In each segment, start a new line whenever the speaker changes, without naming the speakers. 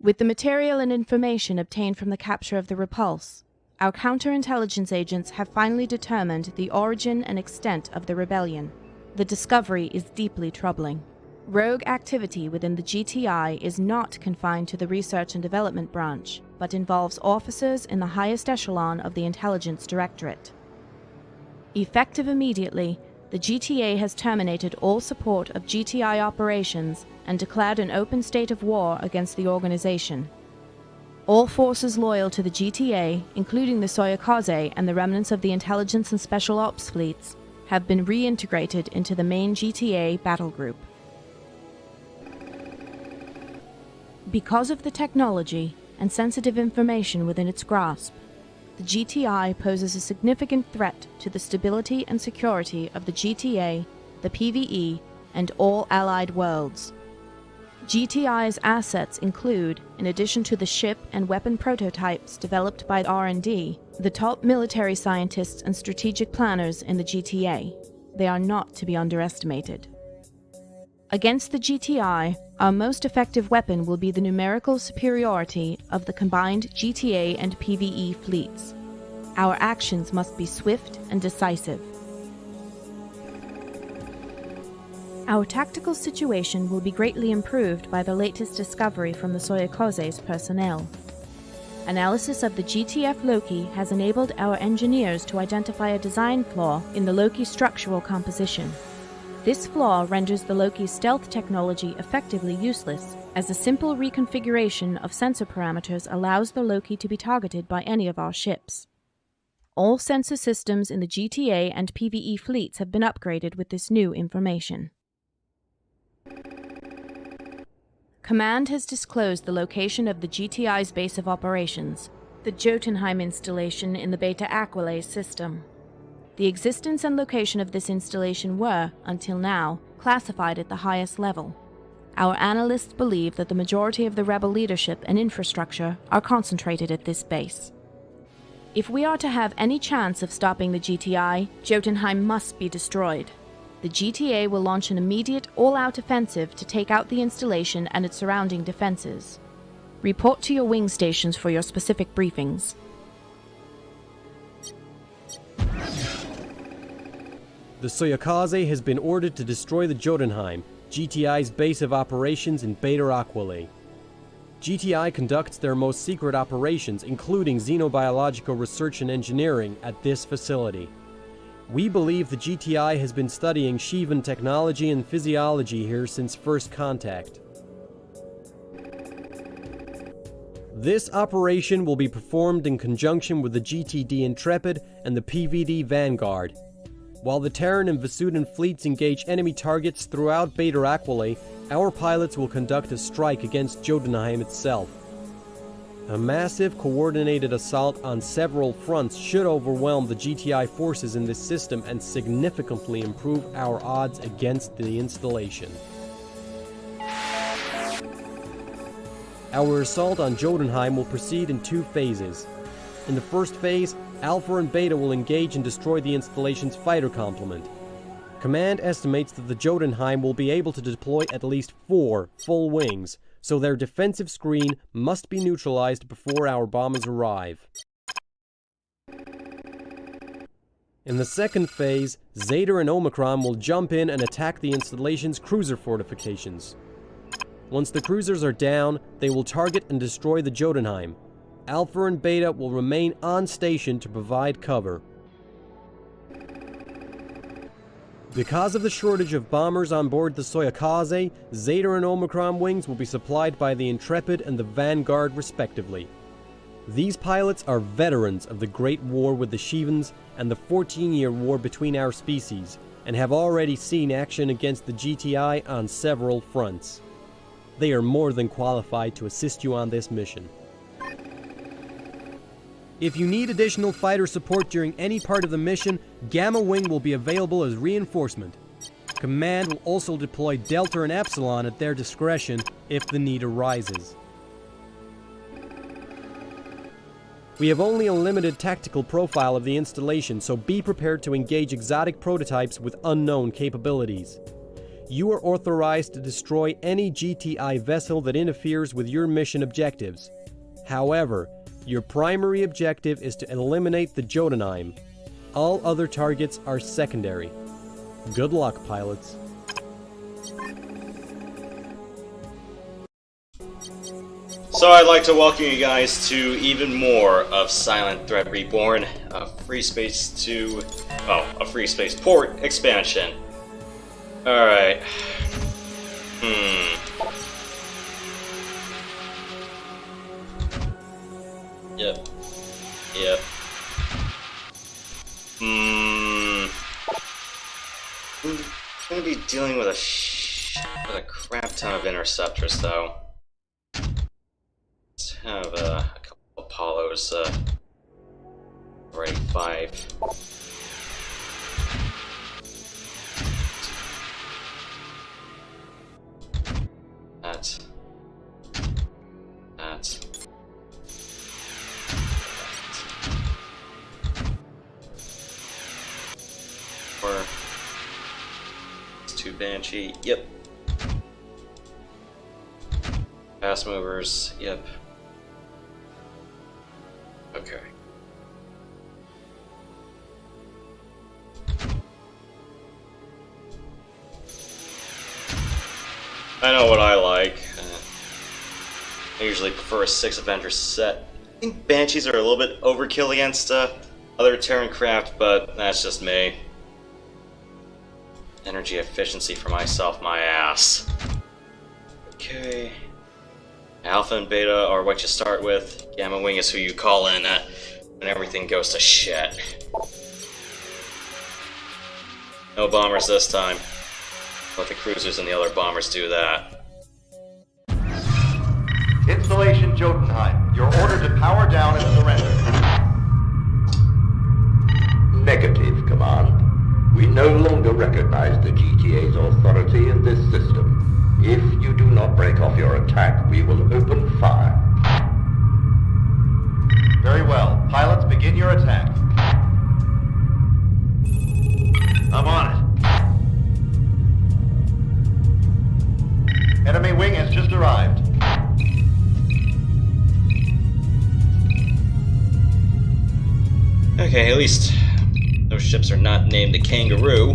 With the material and information obtained from the capture of the Repulse, our counterintelligence agents have finally determined the origin and extent of the rebellion. The discovery is deeply troubling. Rogue activity within the GTI is not confined to the research and development branch, but involves officers in the highest echelon of the Intelligence Directorate. Effective immediately, the GTA has terminated all support of GTI operations and declared an open state of war against the organization. All forces loyal to the GTA, including the Soyokaze and the remnants of the intelligence and special ops fleets, have been reintegrated into the main GTA battle group. Because of the technology and sensitive information within its grasp, the GTI poses a significant threat to the stability and security of the GTA, the PvE, and all allied worlds. GTI's assets include, in addition to the ship and weapon prototypes developed by R&D, the top military scientists and strategic planners in the GTA. They are not to be underestimated. Against the GTI, our most effective weapon will be the numerical superiority of the combined GTA and PvE fleets. Our actions must be swift and decisive. Our tactical situation will be greatly improved by the latest discovery from the Soyokaze's personnel. Analysis of the GTF Loki has enabled our engineers to identify a design flaw in the Loki structural composition. This flaw renders the Loki's stealth technology effectively useless, as a simple reconfiguration of sensor parameters allows the Loki to be targeted by any of our ships. All sensor systems in the GTA and PvE fleets have been upgraded with this new information. Command has disclosed the location of the GTI's base of operations, the Jotunheim installation in the Beta Aquila system. The existence and location of this installation were, until now, classified at the highest level. Our analysts believe that the majority of the rebel leadership and infrastructure are concentrated at this base. If we are to have any chance of stopping the GTI, Jotunheim must be destroyed. The GTA will launch an immediate, all-out offensive to take out the installation and its surrounding defenses. Report to your wing stations for your specific briefings.
The Soyokaze has been ordered to destroy the Jotunheim, GTI's base of operations in Beta Aquila. GTI conducts their most secret operations, including xenobiological research and engineering, at this facility. We believe the GTI has been studying Shivan technology and physiology here since first contact. This operation will be performed in conjunction with the GTD Intrepid and the PVD Vanguard. While the Terran and Vasudan fleets engage enemy targets throughout Beta Aquila, our pilots will conduct a strike against Jotunheim itself. A massive, coordinated assault on several fronts should overwhelm the GTI forces in this system and significantly improve our odds against the installation. Our assault on Jotunheim will proceed in two phases. In the first phase, Alpha and Beta will engage and destroy the installation's fighter complement. Command estimates that the Jotunheim will be able to deploy at least 4 full wings, so their defensive screen must be neutralized before our bombers arrive. In the second phase, Zeta and Omicron will jump in and attack the installation's cruiser fortifications. Once the cruisers are down, they will target and destroy the Jotunheim. Alpha and Beta will remain on station to provide cover. Because of the shortage of bombers on board the Soyokaze, Zeta and Omicron wings will be supplied by the Intrepid and the Vanguard respectively. These pilots are veterans of the Great War with the Shivans and the 14-year war between our species, and have already seen action against the GTI on several fronts. They are more than qualified to assist you on this mission. If you need additional fighter support during any part of the mission, Gamma Wing will be available as reinforcement. Command will also deploy Delta and Epsilon at their discretion if the need arises. We have only a limited tactical profile of the installation, so be prepared to engage exotic prototypes with unknown capabilities. You are authorized to destroy any GTI vessel that interferes with your mission objectives. However, your primary objective is to eliminate the Jotunheim. All other targets are secondary. Good luck, pilots.
So I'd like to welcome you guys to even more of Silent Threat Reborn, a FreeSpace 2, a FreeSpace port expansion. Alright. Yep. I'm gonna be dealing with a crap ton of interceptors, though. Let's have a couple Apollos, already 5. That. Or it's 2 Banshee, yep. Fast movers, yep. Okay. I know what I like. I usually prefer a 6 Avenger set. I think Banshees are a little bit overkill against other Terran craft, but that's just me. Energy efficiency for myself, my ass. Okay. Alpha and Beta are what you start with. Gamma Wing is who you call in when everything goes to shit. No bombers this time. Let the cruisers and the other bombers do that.
Installation Jotunheim. You're ordered to power down and surrender.
Negative, Command. We no longer recognize the GTA's authority in this system. If you do not break off your attack, we will open fire.
Very well. Pilots, begin your attack. I'm on it. Enemy wing has just arrived.
Okay, at least those ships are not named the Kangaroo.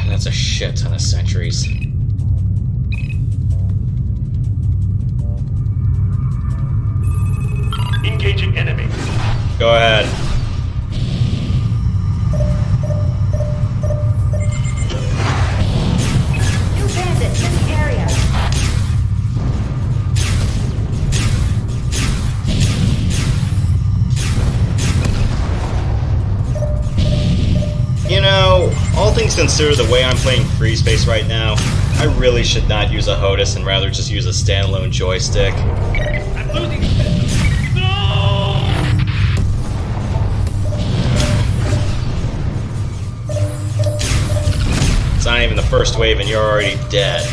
That's a shit ton of centuries.
Engaging enemy.
Go ahead.
New bandits in the area.
You know, all things considered, the way I'm playing FreeSpace right now, I really should not use a HOTAS and rather just use a standalone joystick.
I'm losing. No!
It's not even the first wave and you're already dead.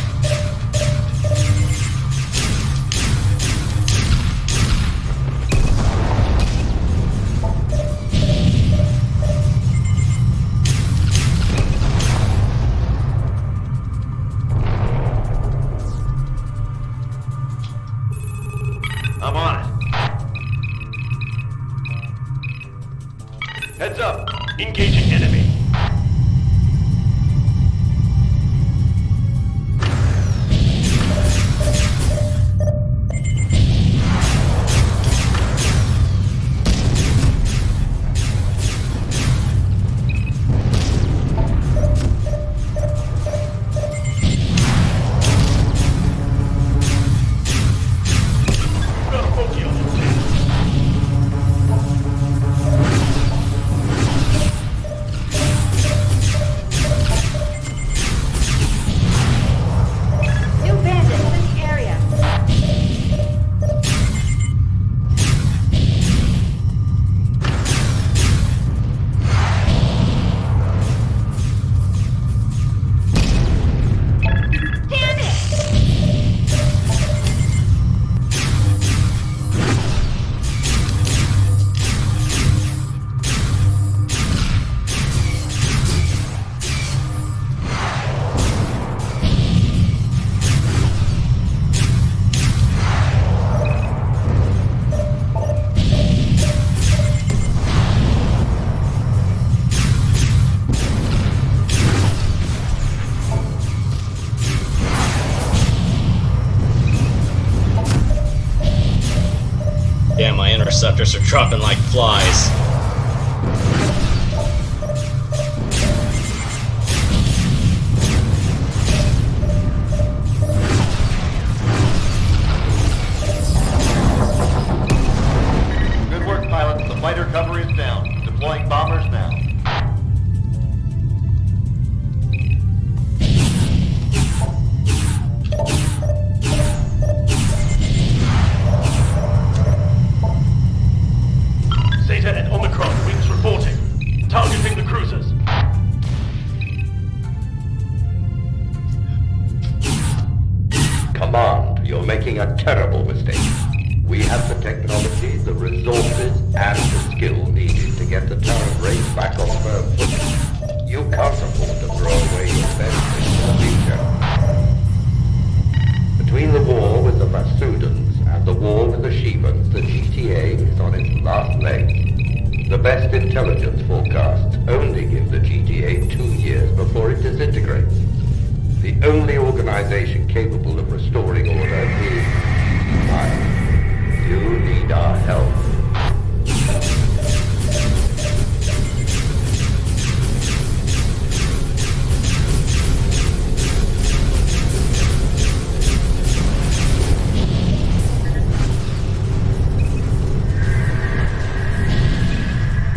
I'm on it. Heads up. Engaging enemy.
helicopters are dropping like flies.
Good work, pilots. The fighter cover is down. Deploying bombers now.
Zeta and Omicron wings reporting. Targeting the cruisers.
Command, you're making a terrible mistake. We have the technology, the resources, and the skill needed to get the turret race back on firm footing. You can't afford to throw away your best in the future. Between the war with the Vasudans and the war with the Shivans, the GTA is on its last leg. The best intelligence forecasts only give the GTA 2 years before it disintegrates. The only organization capable of restoring order is mine. You need our help.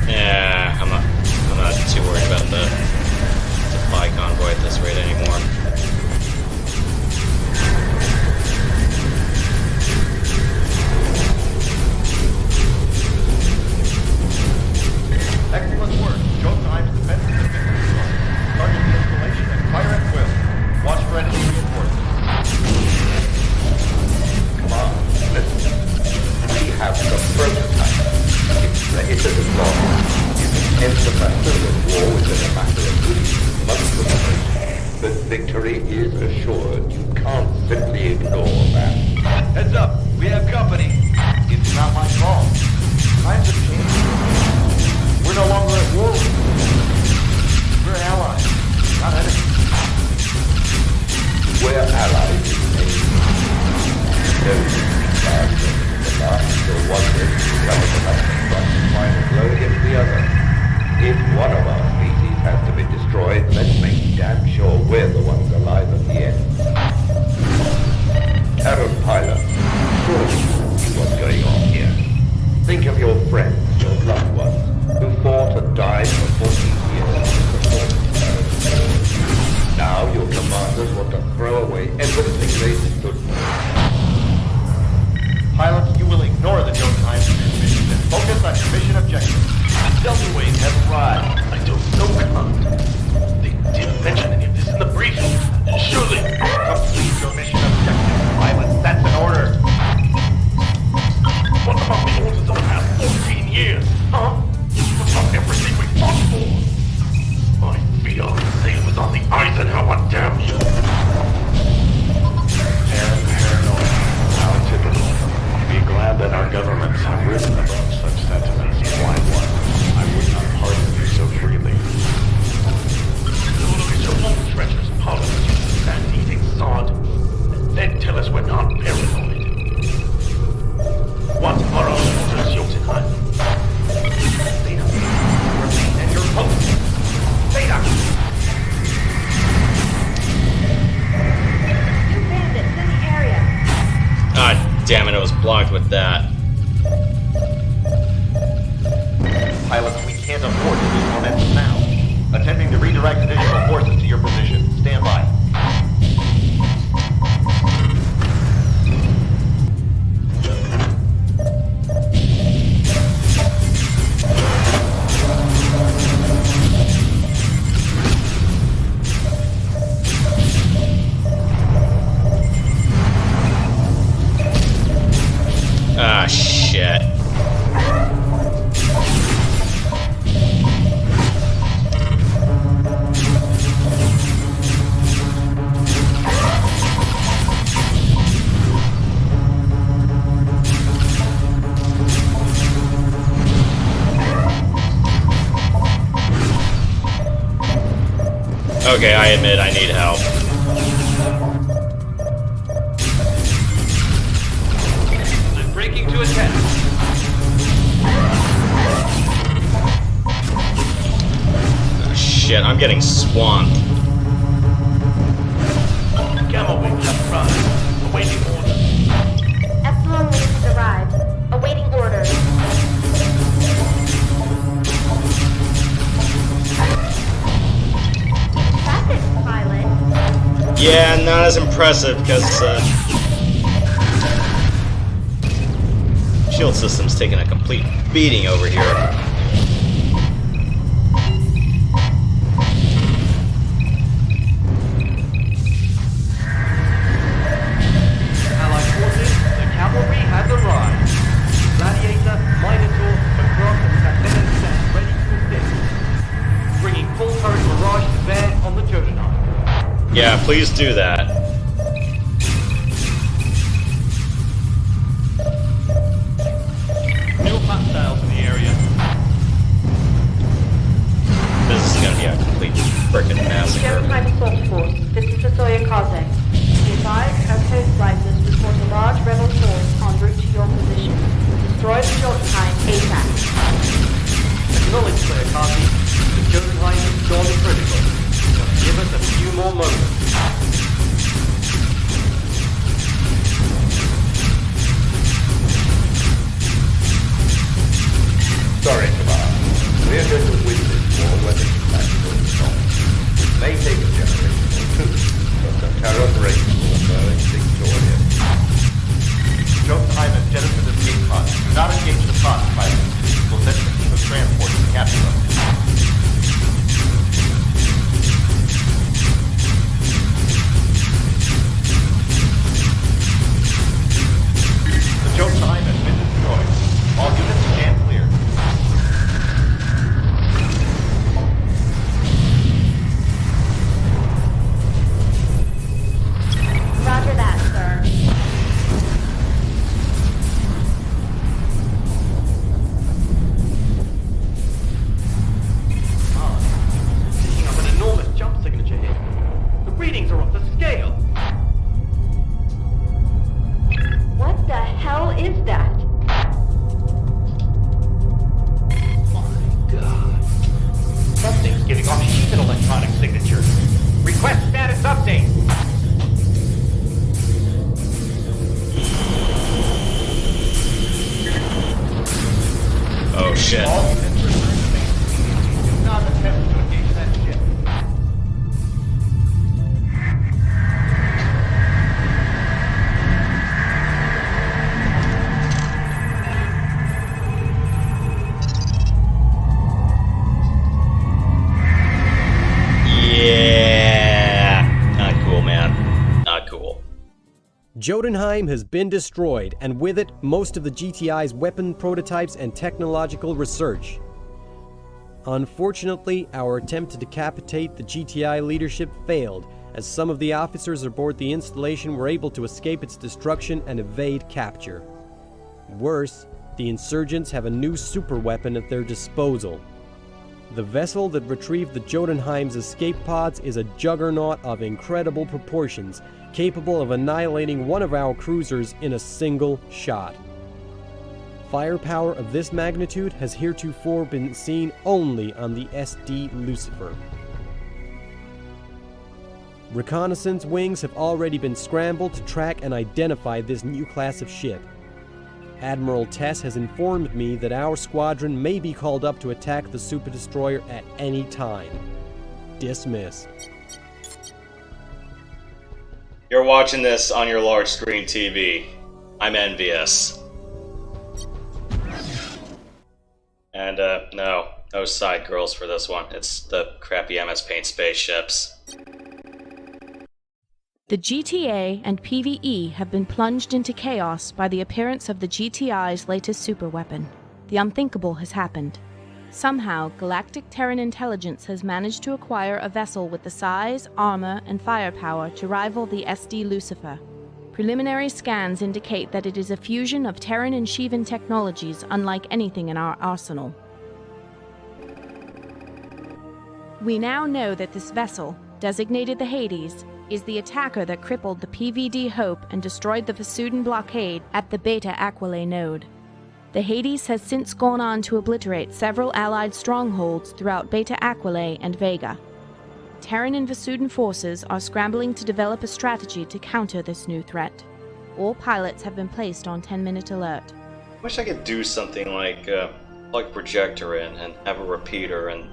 Yeah, I'm not too worried about the supply convoy at this rate anymore.
Excellent work. Jotunheim's defenses have been destroyed. Target the installation and fire at will. Watch for enemy reinforcements.
Come on, listen. We have the prototype. It isn't long. You can end the Bastille war within a matter of weeks, months of time. But victory is assured. You can't simply ignore that.
Heads up. We have company. It's not my fault. Times have changed. We're no longer at war. We're allies, not enemies.
We're allies in name. Those the last or one day cover the last front and find a blow against the other. If one of our species has to be destroyed, let's make damn sure we're the ones alive at the end. Terran pilot, surely you see what's going on here. Think of your friends, your loved ones, who fought and died for 14 years to support the Now your commanders want to throw away everything they stood for.
Pilots, you will ignore the Jotunheim transmission and focus on your mission objective.
Delta Wave has arrived. I don't know, Command. They didn't mention any of this in the briefing. Surely.
Complete your mission objective, pilots. That's an order.
What about the orders of the past 14 years? Huh? What about everything we fought for? My fiancé was on the Eisenhower, damn you. And paranoid. How typical. Be glad that our governments have risen above such sentiments. Blind one. I would not pardon you so freely. Look at your own treasures, politics, sand-eating sod, and then tell us we're not paranoid. What are our orders, Jotunheim? Zeta, remain at your post. Zeta!
New bandits in the area.
Ah, damn it, it was blocked with that.
Pilots, we can't afford to lose momentum now. Attempting to redirect additional forces to your position. Stand by.
Ah, shit. Okay, I admit I need help.
Breaking to attack.
shit, I'm getting swamped.
Camel wing just front. Awaiting orders.
Epsilon Wing has arrived. Awaiting orders. Traffic, pilot.
Yeah, not as impressive because shield system's taking a complete beating over here.
Allied forces, the cavalry has arrived. Gladiator, Minotaur, McCross, and Lieutenant stand ready to assist. Bringing full turret barrage to bear on the Jotunheim.
Yeah, please do that.
New hostiles in the area.
This is gonna be a complete frickin' massacre.
Jotunheim Assault Force, this is Sosoya Kaze. Be advised, our coast risers report a large rebel force en route to your position. Destroy the Jotunheim ASAP.
Acknowledge, Player Kazi. The Jotunheim is gone critical. Just give us a few more moments.
Sorry, Command. We're going to win this war whether you like it or not. It may take a generation or two, but the terror breaks will emerge victorious.
Jotunheim has jettisoned escape pods. Do not engage the pods, pilot. We'll send a team of transport to capture them. The Jotunheim has been destroyed. All units stand clear.
Roger that, sir.
Picking up an enormous jump signature here. The readings are off the scale.
What the hell is that?
My God.
Something's giving off heathen electronic signatures. Request status update.
Oh shit.
All units return to base. Do not attempt to engage that ship.
Yeah. Not cool, man. Not cool.
Jotunheim has been destroyed, and with it, most of the GTI's weapon prototypes and technological research. Unfortunately, our attempt to decapitate the GTI leadership failed, as some of the officers aboard the installation were able to escape its destruction and evade capture. Worse, the insurgents have a new superweapon at their disposal. The vessel that retrieved the Jotunheim's escape pods is a juggernaut of incredible proportions, capable of annihilating one of our cruisers in a single shot. Firepower of this magnitude has heretofore been seen only on the SD Lucifer. Reconnaissance wings have already been scrambled to track and identify this new class of ship. Admiral Tess has informed me that our squadron may be called up to attack the super destroyer at any time. Dismiss.
You're watching this on your large screen TV. I'm envious. And no side girls for this one. It's the crappy MS Paint spaceships.
The GTA and PvE have been plunged into chaos by the appearance of the GTI's latest superweapon. The unthinkable has happened. Somehow, Galactic Terran Intelligence has managed to acquire a vessel with the size, armor, and firepower to rival the SD Lucifer. Preliminary scans indicate that it is a fusion of Terran and Shivan technologies unlike anything in our arsenal. We now know that this vessel, designated the Hades, is the attacker that crippled the PVD Hope and destroyed the Vasudan blockade at the Beta Aquila node. The Hades has since gone on to obliterate several Allied strongholds throughout Beta Aquila and Vega. Terran and Vasudan forces are scrambling to develop a strategy to counter this new threat. All pilots have been placed on 10-minute alert.
Wish I could do something like plug projector in and have a repeater and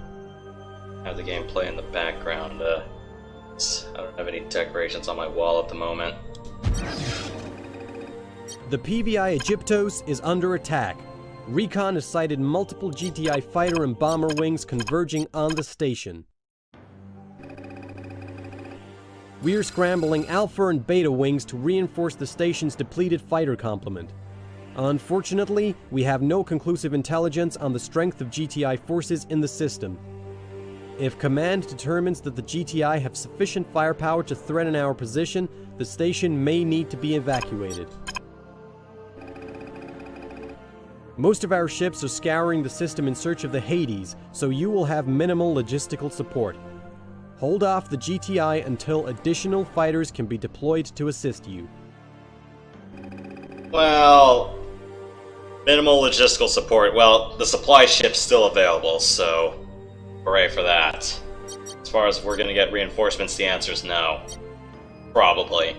have the game play in the background. I don't have any decorations on my wall at the moment.
The PVI Aegyptos is under attack. Recon has sighted multiple GTI fighter and bomber wings converging on the station. We are scrambling Alpha and Beta wings to reinforce the station's depleted fighter complement. Unfortunately, we have no conclusive intelligence on the strength of GTI forces in the system. If Command determines that the GTI have sufficient firepower to threaten our position, the station may need to be evacuated. Most of our ships are scouring the system in search of the Hades, so you will have minimal logistical support. Hold off the GTI until additional fighters can be deployed to assist you.
Well, minimal logistical support. Well, the supply ship's still available, so hooray for that. As far as we're gonna get reinforcements, the answer is no. Probably.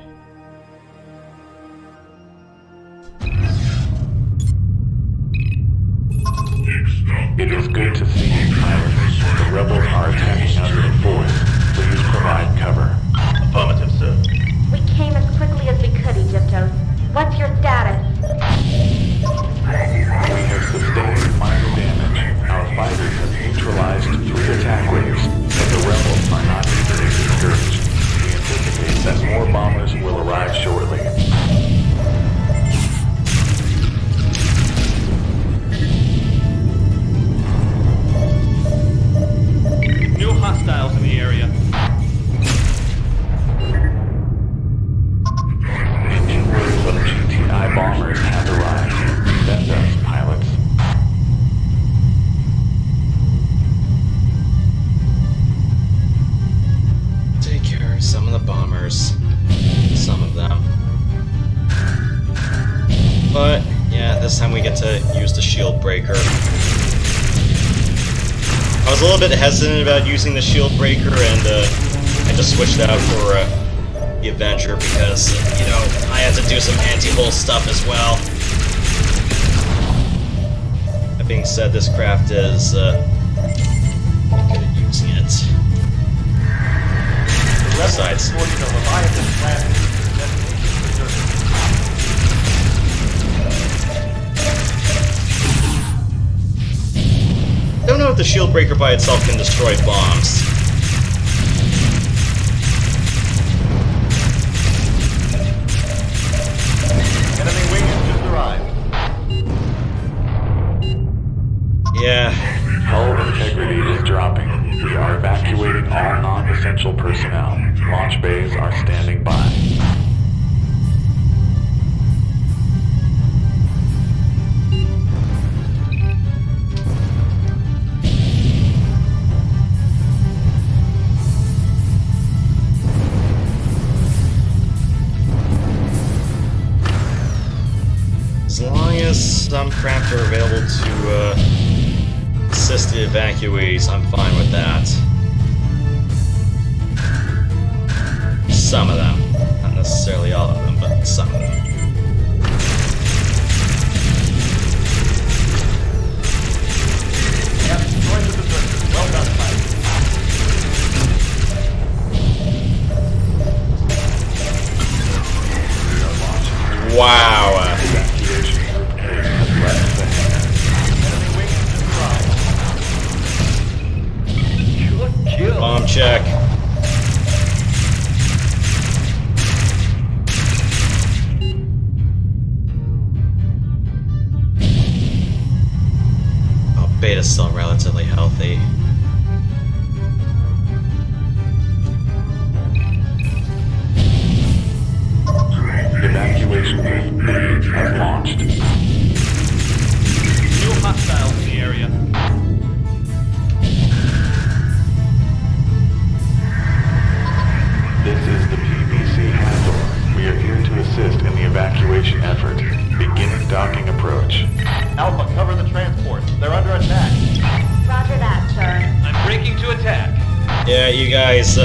It is good to see you, pilots. The rebels are attacking us in force. Please provide cover.
Affirmative, sir.
We came as quickly as we could, Aegyptos. What's your status?
We have sustained minor damage. Our fighters have neutralized 3 attack waves, but the rebels are not easily discouraged. We anticipate that more bombers will arrive shortly.
New hostiles in the area.
Engine waves of GTI bombers have arrived. Send us, pilots.
Take care of some of the bombers. Some of them. But, yeah, this time we get to use the shield breaker. I was a little bit hesitant about using the shield breaker, and I just switched out for the Avenger because, you know, I had to do some anti-hull stuff as well. That being said, this craft is good at using it. Besides, don't know if the shield breaker by itself can destroy bombs.
Enemy wing has just arrived.
Yeah.
Hull integrity is dropping. We are evacuating all non-essential personnel. Launch bays are standing by.
As long as some craft are available to assist the evacuees, I'm fine with that. Some of them. Not necessarily all of them, but some of them.
Yep, destroyed the deserters. Well done, pilot.
Wow.
Evacuation group A has left the hangar.
Enemy wing has just arrived. Good kill.
Bomb check. Oh, Beta's still relatively healthy.
Evacuation group B has launched.
New hostiles in the area.
Yeah, you guys,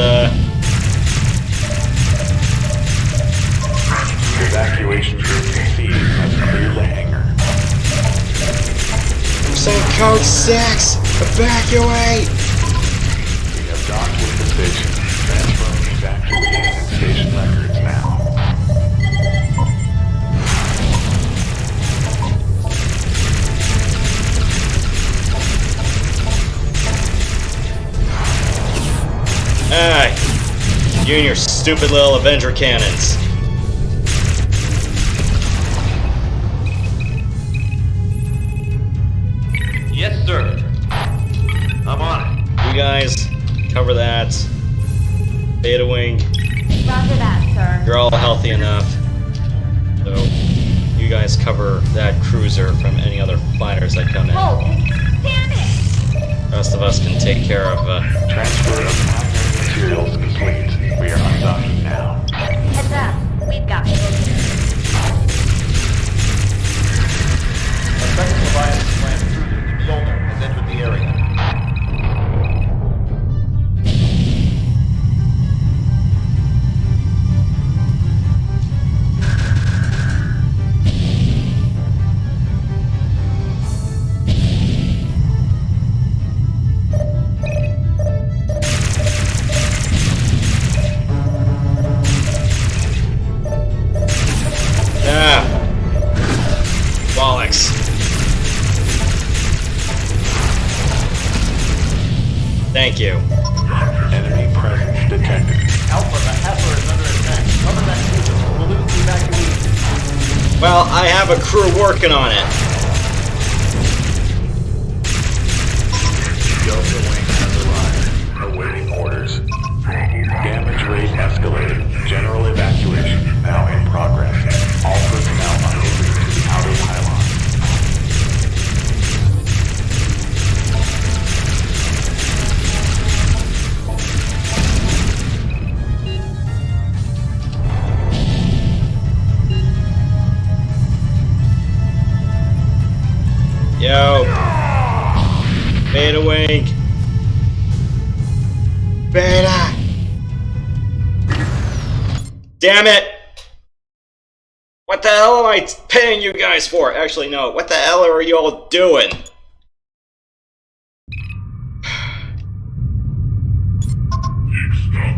Evacuation group C has cleared the hangar.
Send code 6! Evacuate!
We have docked with the station. Transferring evacuation and station records now.
Ah, you and your stupid little Avenger cannons.
Yes, sir. I'm on it.
You guys cover that. Beta Wing,
Roger that, sir.
you're all healthy enough. So, you guys cover that cruiser from any other fighters that come in.
Hold it. Stand it.
The rest of us can take care of,
Transfer of primary materials complete. We are undocking now.
Heads up. We've got visitors.
A second Leviathan planned cruiser, the Mjolnir, has entered the area.
bollocks. Thank you.
Enemy presence detected.
Alpha, the Heifer is under attack. Cover that cruiser. We'll lose the evacuees.
Well, I have a crew working on it.
Delta Wing has arrived. Awaiting orders. Damage rate escalated. General evacuation now in progress. All personnel are moving to the outer pylon.
Yo. Beta Wing. Beta. Damn it. What the hell am I paying you guys for? Actually, no. What the hell are you all doing?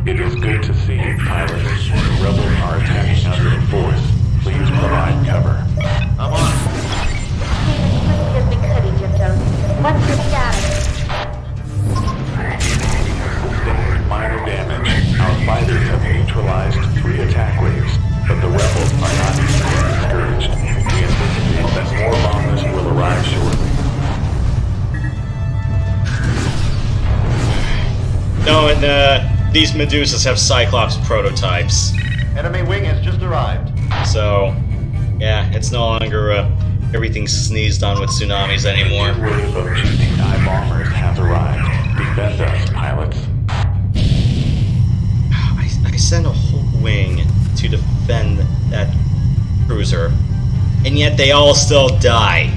It is good to see you, pilots. The rebels are attacking us in force. Please provide cover.
I'm on it.
As quickly as we could, Egypto. What's your status?
Sustained minor damage. Our fighters have neutralized 3 attack waves, but the rebels are not easily discouraged. We anticipate that more bombers will arrive shortly.
No, and these Medusas have Cyclops prototypes.
Enemy wing has just arrived.
So, yeah, it's no longer everything sneezed on with tsunamis anymore.
A wave of GTI bombers has arrived. Defend us, pilots.
I sent a whole wing to defend that cruiser, and yet they all still die.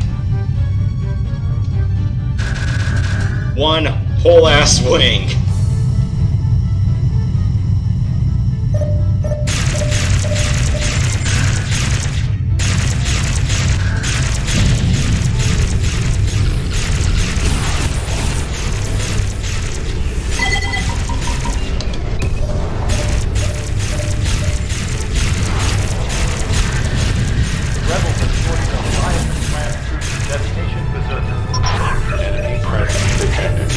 One whole ass wing.
Rebels have shorted the Leviathan planned cruiser. Destination Berserker.
Enemy presence detected.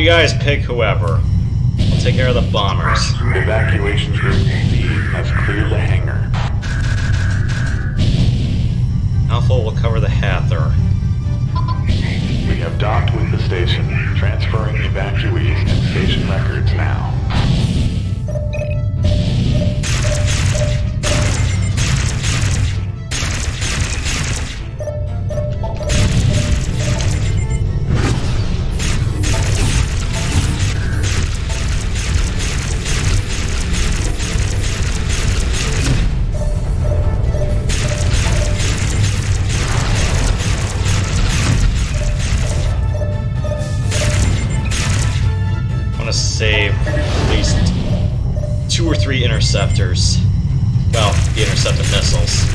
You guys pick whoever. I'll take care of the bombers.
Evacuation Group C has cleared the hangar.
Alpha will cover the Hather.
We have docked with the station, transferring evacuees and station records now.
Save at least 2 or 3 interceptors. Well, the interceptor missiles.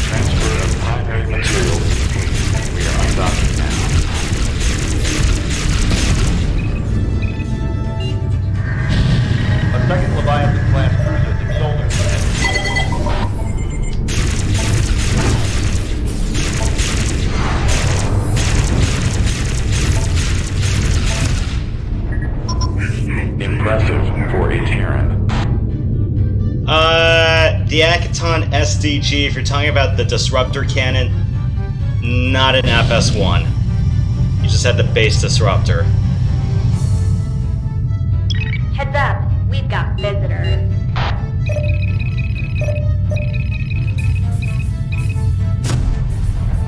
Transfer of primary materials. We are undocking now.
A second Leviathan-class cruiser, the Mjolnir,
Impressive for a Terran.
The Akaton SDG, if you're talking about the disruptor cannon, not an FS1. You just had the base disruptor.
Heads up, we've got visitors.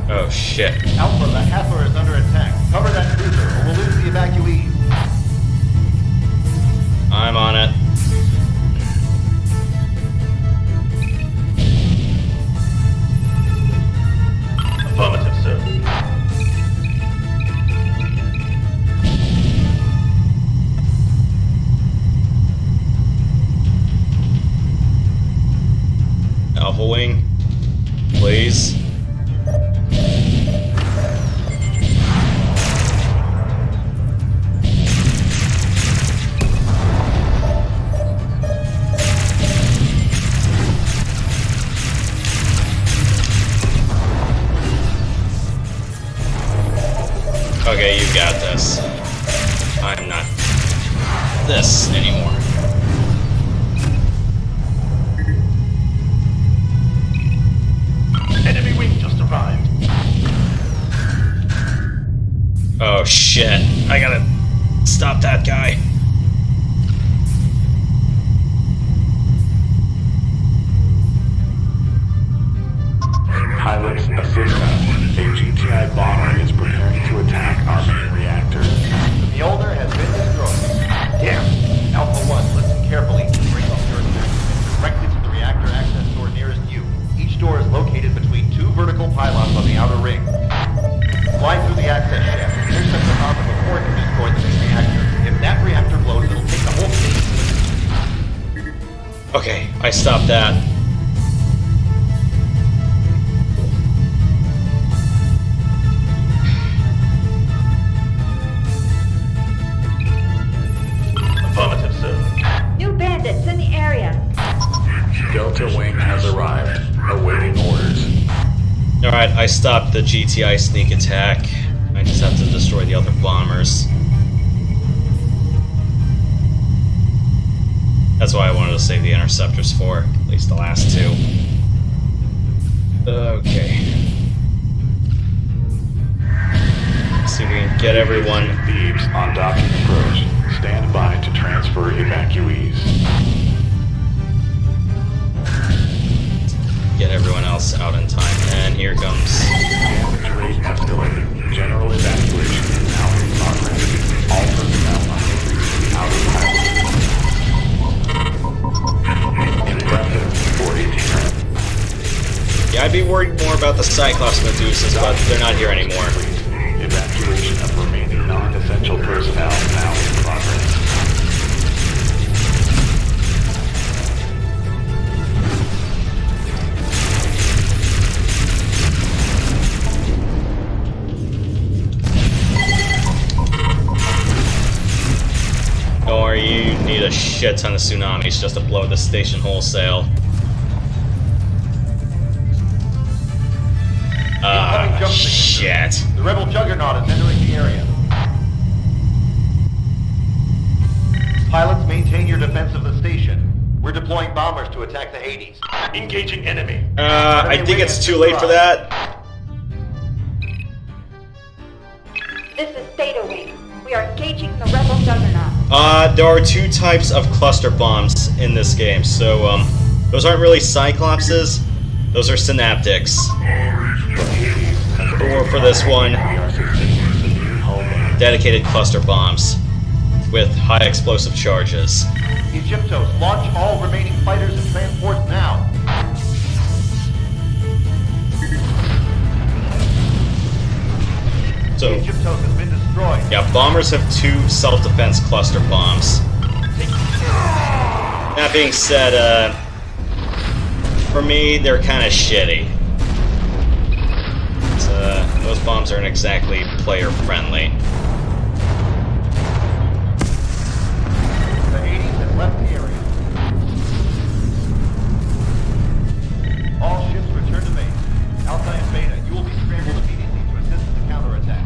Oh shit.
Alpha, the Hathor is under attack. Cover that cruiser, or we'll lose the evacuees.
I'm on it.
Affirmative, sir.
Alpha Wing, please. Okay, you got this. I'm not this anymore.
Enemy wing just arrived.
Oh shit. I gotta stop that guy.
Pilots, assist us. A GTI bomber is preparing to attack our main reactor.
The Mjolnir has been destroyed. Damn! Alpha 1, listen carefully. Bring up your attention directly to the reactor access door nearest you. Each door is located between 2 vertical pylons on the outer ring. Fly through the access shaft. Intercept the armor before it can destroy the main reactor. If that reactor blows, it'll take the whole station.
Okay, I stopped that.
Affirmative, sir.
New bandits in the area.
Delta Wing has arrived, awaiting orders.
Alright, I stopped the GTI sneak attack. I just have to destroy the other bombers. That's why I wanted to save the interceptors for, at least the last 2. Okay. Let's see if we can get everyone.
Thieves on docking approach. Stand by to transfer evacuees.
Get everyone else out in time. And here comes.
Damage rate escalated. General evacuation is now in progress. All personnel must reach the outer pilot. Impressive for a Terran.
Yeah, I'd be worried more about the Cyclops Medusas, but they're not here anymore.
Evacuation of remaining non-essential personnel now in progress.
Don't worry, you need a shit ton of tsunamis just to blow this station wholesale.
Incoming jump
Shit.
The rebel juggernaut is entering the area. Pilots, maintain your defense of the station. We're deploying bombers to attack the Hades. Engaging enemy.
I think it's too late for that.
This is Theta Wing. We are engaging the rebel juggernaut.
There are two types of cluster bombs in this game, so, those aren't really Cyclopses, those are Synaptics. Or for this one, dedicated cluster bombs with high explosive charges.
Egyptos, launch all remaining fighters and transports now.
So,
Egyptos has been destroyed.
yeah, bombers have two self-defense cluster bombs. That being said, for me, they're kind of shitty. Those bombs aren't exactly player-friendly.
The Hades has left the area. All ships return to base. Alpha and Beta, you will be scrambled immediately to assist in the counterattack.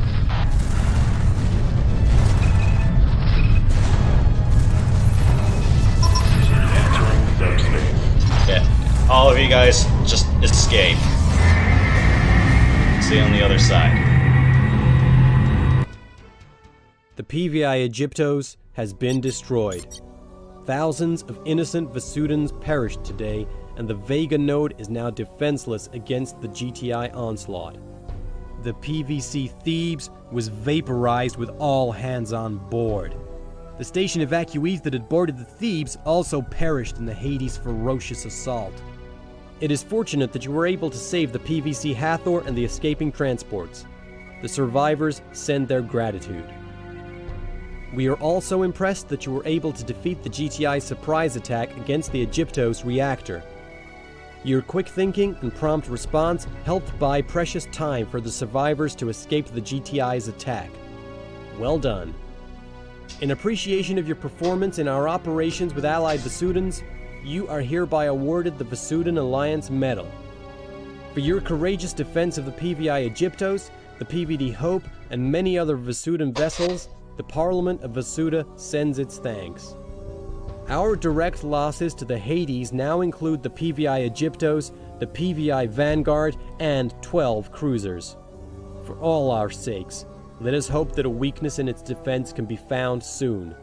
Entering subspace.
Yeah, all of you guys, just escape. See you on the other side.
The PVI Egyptos has been destroyed. Thousands of innocent Vesudans perished today, and the Vega node is now defenseless against the GTI onslaught. The PVC Thebes was vaporized with all hands on board. The station evacuees that had boarded the Thebes also perished in the Hades' ferocious assault. It is fortunate that you were able to save the PVC Hathor and the escaping transports. The survivors send their gratitude. We are also impressed that you were able to defeat the GTI's surprise attack against the Egyptos reactor. Your quick thinking and prompt response helped buy precious time for the survivors to escape the GTI's attack. Well done. In appreciation of your performance in our operations with allied Vesudans, you are hereby awarded the Vesudan Alliance Medal. For your courageous defense of the PVI Egyptos, the PVD Hope, and many other Vesudan vessels, the Parliament of Vesuda sends its thanks. Our direct losses to the Hades now include the PVI Egyptos, the PVI Vanguard, and 12 cruisers. For all our sakes, let us hope that a weakness in its defense can be found soon.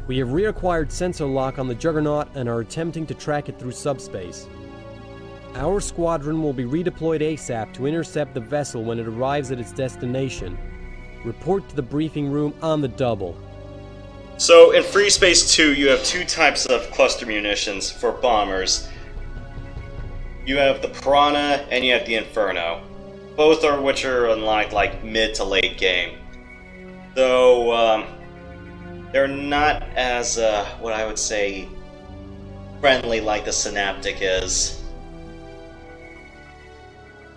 We have reacquired sensor lock on the Juggernaut and are attempting to track it through subspace. Our squadron will be redeployed ASAP to intercept the vessel when it arrives at its destination. Report to the briefing room on the double.
So, in FreeSpace 2, you have two types of cluster munitions for bombers. You have the Piranha and you have the Inferno. Both are which are unlocked like mid to late game. Though, they're not as, what I would say, friendly like the Synaptic is.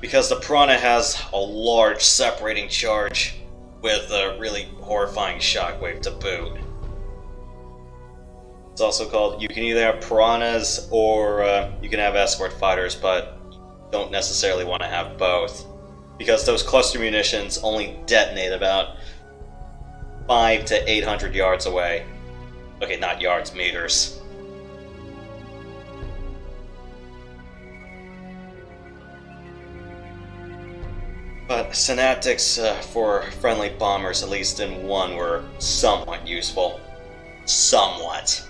Because the Piranha has a large separating charge with a really horrifying shockwave to boot. It's also called, you can either have Piranhas or you can have escort fighters, but you don't necessarily want to have both. Because those cluster munitions only detonate about 500 to 800 yards away. Okay, not yards, meters. But Synaptics for friendly bombers, at least in one, were somewhat useful. Somewhat.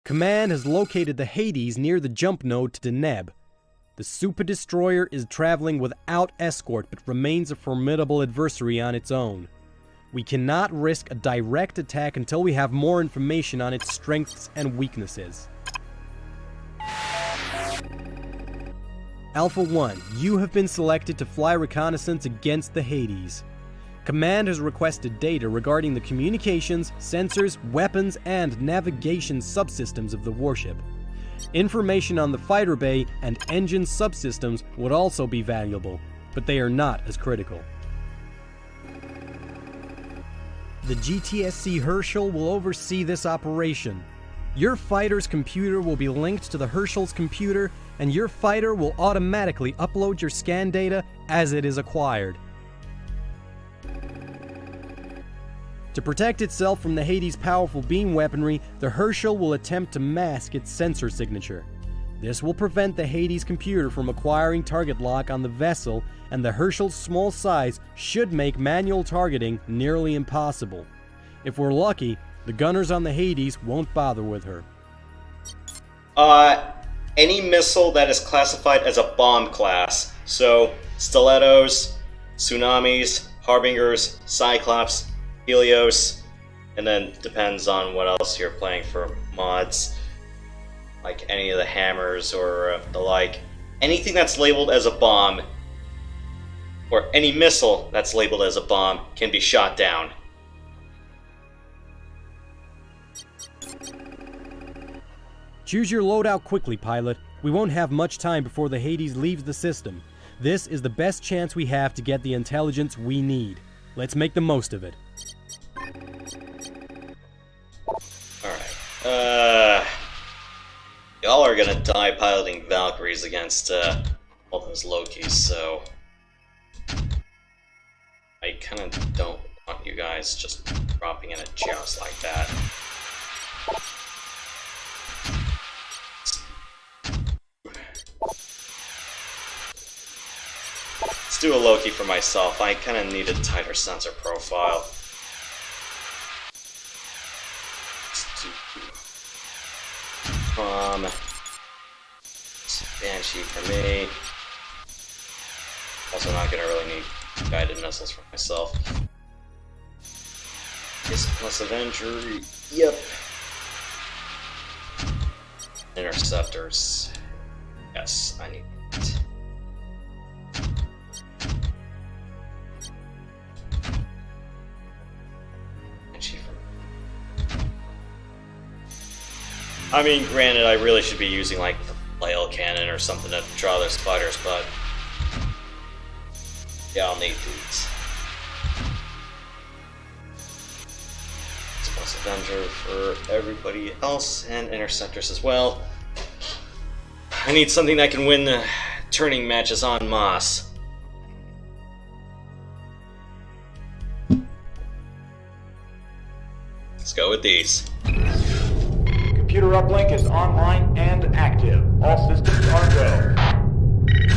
Command has located the Hades near the jump node to Deneb. The Super Destroyer is traveling without escort but remains a formidable adversary on its own. We cannot risk a direct attack until we have more information on its strengths and weaknesses. Alpha 1, you have been selected to fly reconnaissance against the Hades. Command has requested data regarding the communications, sensors, weapons, and navigation subsystems of the warship. Information on the fighter bay and engine subsystems would also be valuable, but they are not as critical. the GTSC Herschel will oversee this operation. Your fighter's computer will be linked to the Herschel's computer, and your fighter will automatically upload your scan data as it is acquired. To protect itself from the Hades' powerful beam weaponry, the Herschel will attempt to mask its sensor signature. This will prevent the Hades computer from acquiring target lock on the vessel, and the Herschel's small size should make manual targeting nearly impossible. If we're lucky, the gunners on the Hades won't bother with her.
Any missile that is classified as a bomb class, so stilettos, tsunamis, harbingers, cyclops, Helios, and then depends on what else you're playing for mods, like any of the hammers or the like. Anything that's labeled as a bomb, or any missile that's labeled as a bomb, can be shot down.
Choose your loadout quickly, pilot. We won't have much time before the Hades leaves the system. This is the best chance we have to get the intelligence we need. Let's make the most of it.
Alright, y'all are gonna die piloting Valkyries against all those Lokis, so I kinda don't want you guys just dropping in a joust like that. Let's do a Loki for myself. I kinda need a tighter sensor profile. Banshee for me. Also not gonna really need guided missiles for myself. Kiss plus Avenger, yep. Interceptors. Yes, I need that. Banshee for me. I mean, granted, I really should be using like the flail cannon or something to draw their spiders, but yeah, I'll need these. Plus Avenger for everybody else, and interceptors as well. I need something that can win the turning matches en masse. Let's go with these.
Computer uplink is online and active. All systems are go.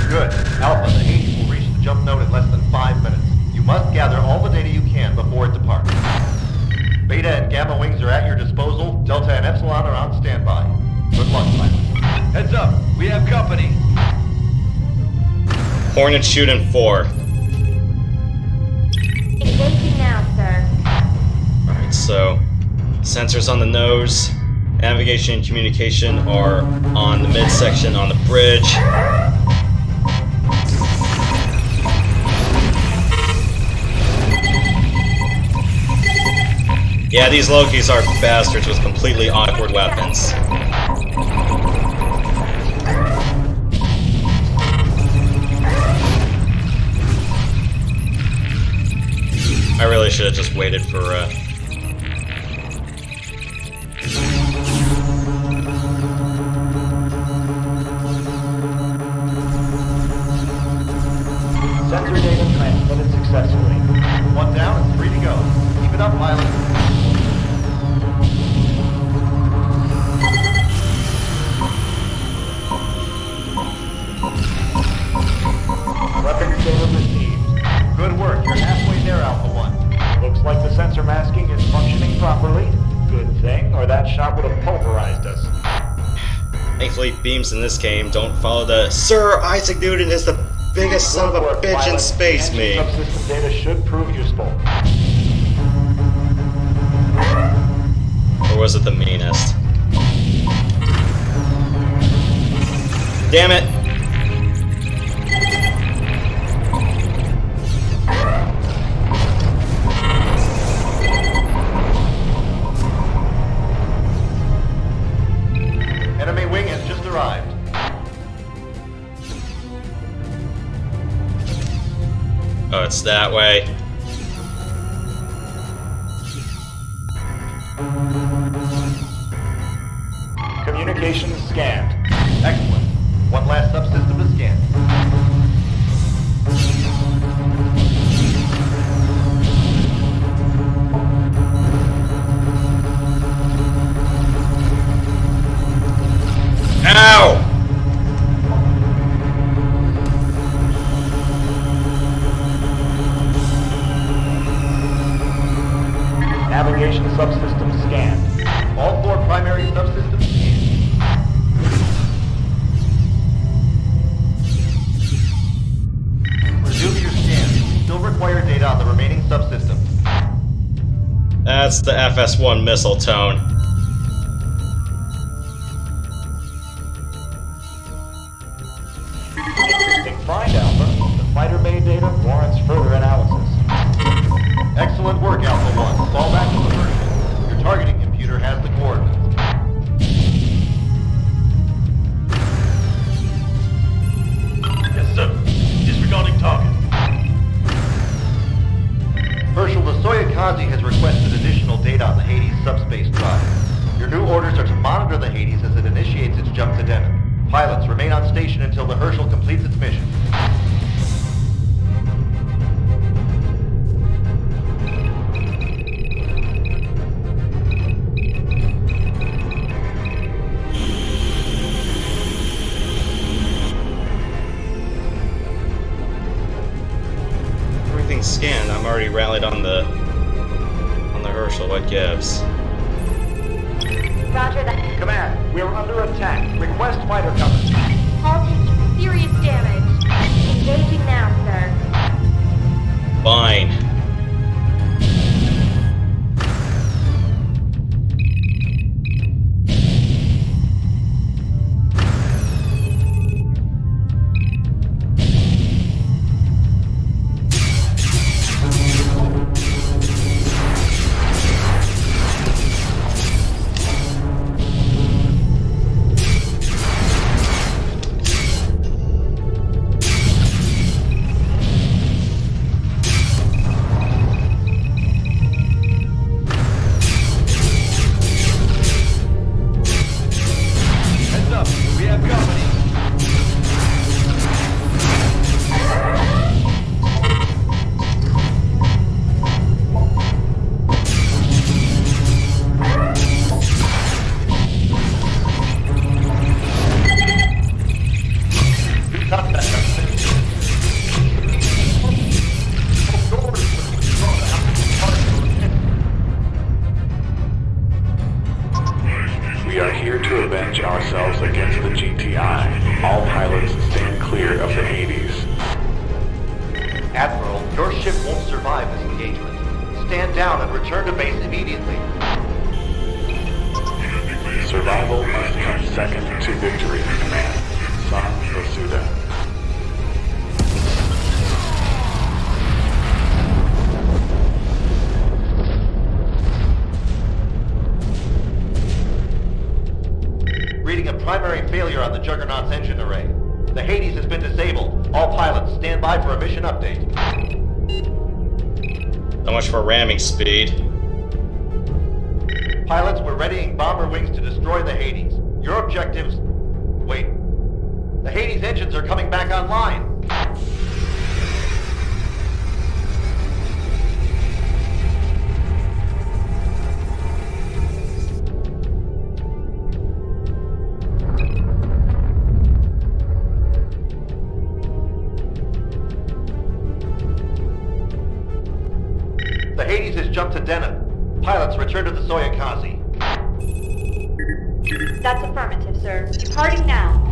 Good. Alpha, the Hades will reach the jump node in less than 5 minutes. You must gather all the data you can before it departs. Beta and Gamma wings are at your disposal. Delta and Epsilon are on standby. Good luck, pilot.
Heads up, we have company.
Hornet shoot in 4.
Engaging now, sir.
Alright, so sensors on the nose, navigation and communication are on the midsection on the bridge. Yeah, these Lokis are bastards with completely awkward weapons. I really should have just waited for
Sensor data transmitted successfully.
One down and 3 to go. Keep it up, pilot.
Weapons data received.
Good work. You're halfway there, Alpha 1.
Looks like the sensor masking is functioning properly. Good thing, or that shot would have pulverized us.
Thankfully, beams in this game don't follow the Sir Isaac Newton is the biggest son of a bitch in
pilot.
space
Engine
me.
Subsystem data should prove useful.
Or was it the meanest? Damn it!
Enemy wing has just arrived.
Oh, it's that way.
Navigation scanned.
Excellent. One last subsystem to scan.
Ow!
Navigation subsystem scanned.
All 4 primary subsystems scanned. Resume your scan. You still require data on the remaining subsystems.
That's the FS1 missile tone.
Interesting find, Alpha. The fighter bay data warrants further analysis.
Excellent work, Alpha 1. Fall back to the Herschel. Your targeting computer has the coordinates.
Yes, sir. Disregarding target.
Herschel, the Soyukaze has requested additional data on the Hades subspace drive. Your new orders are to monitor the Hades as it initiates its jump to Deneb. Pilots, remain on station until the Herschel completes its mission.
Everything's scanned. I'm already rallied on the Herschel. What gives?
Roger that.
Command, we are under attack. Request fighter cover.
All taking serious damage. Engaging now, sir.
Fine.
We are here to avenge ourselves against the GTI. All pilots stand clear of the Hades.
Admiral, your ship won't survive this engagement. Stand down and return to base immediately.
Survival must come second to victory, Command. San Basuda.
Reading a primary failure on the Juggernaut's engine array. The Hades has been disabled. All pilots, stand by for a mission update.
So much for ramming speed.
Pilots, we're readying bomber wings to destroy the Hades. Your objectives... Wait. The Hades engines are coming back online. The Hades has jumped to Deneb. Pilots, return to the Soyukaze.
That's affirmative, sir. Departing now.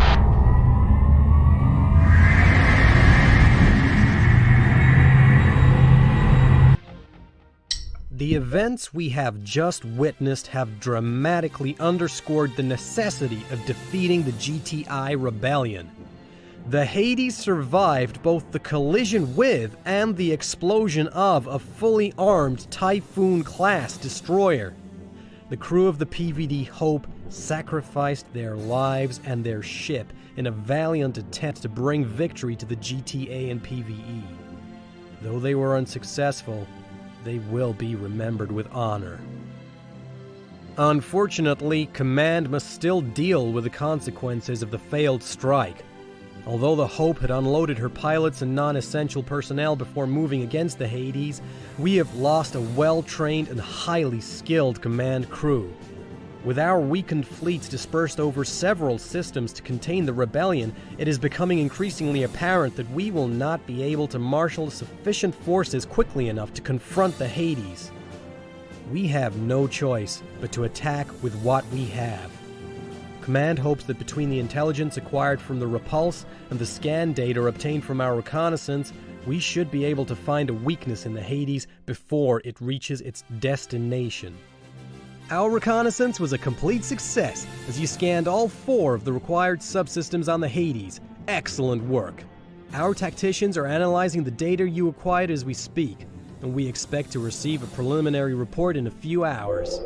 The events we have just witnessed have dramatically underscored the necessity of defeating the GTI rebellion. The Hades survived both the collision with and the explosion of a fully armed Typhoon-class destroyer. The crew of the PVD Hope sacrificed their lives and their ship in a valiant attempt to bring victory to the GTA and PvE. Though they were unsuccessful, they will be remembered with honor. Unfortunately, Command must still deal with the consequences of the failed strike. Although the Hope had unloaded her pilots and non-essential personnel before moving against the Hades, we have lost a well-trained and highly skilled command crew. With our weakened fleets dispersed over several systems to contain the rebellion, it is becoming increasingly apparent that we will not be able to marshal sufficient forces quickly enough to confront the Hades. We have no choice but to attack with what we have. Command hopes that between the intelligence acquired from the repulse and the scan data obtained from our reconnaissance, we should be able to find a weakness in the Hades before it reaches its destination. Our reconnaissance was a complete success as you scanned all 4 of the required subsystems on the Hades. Excellent work. Our tacticians are analyzing the data you acquired as we speak, and we expect to receive a preliminary report in a few hours.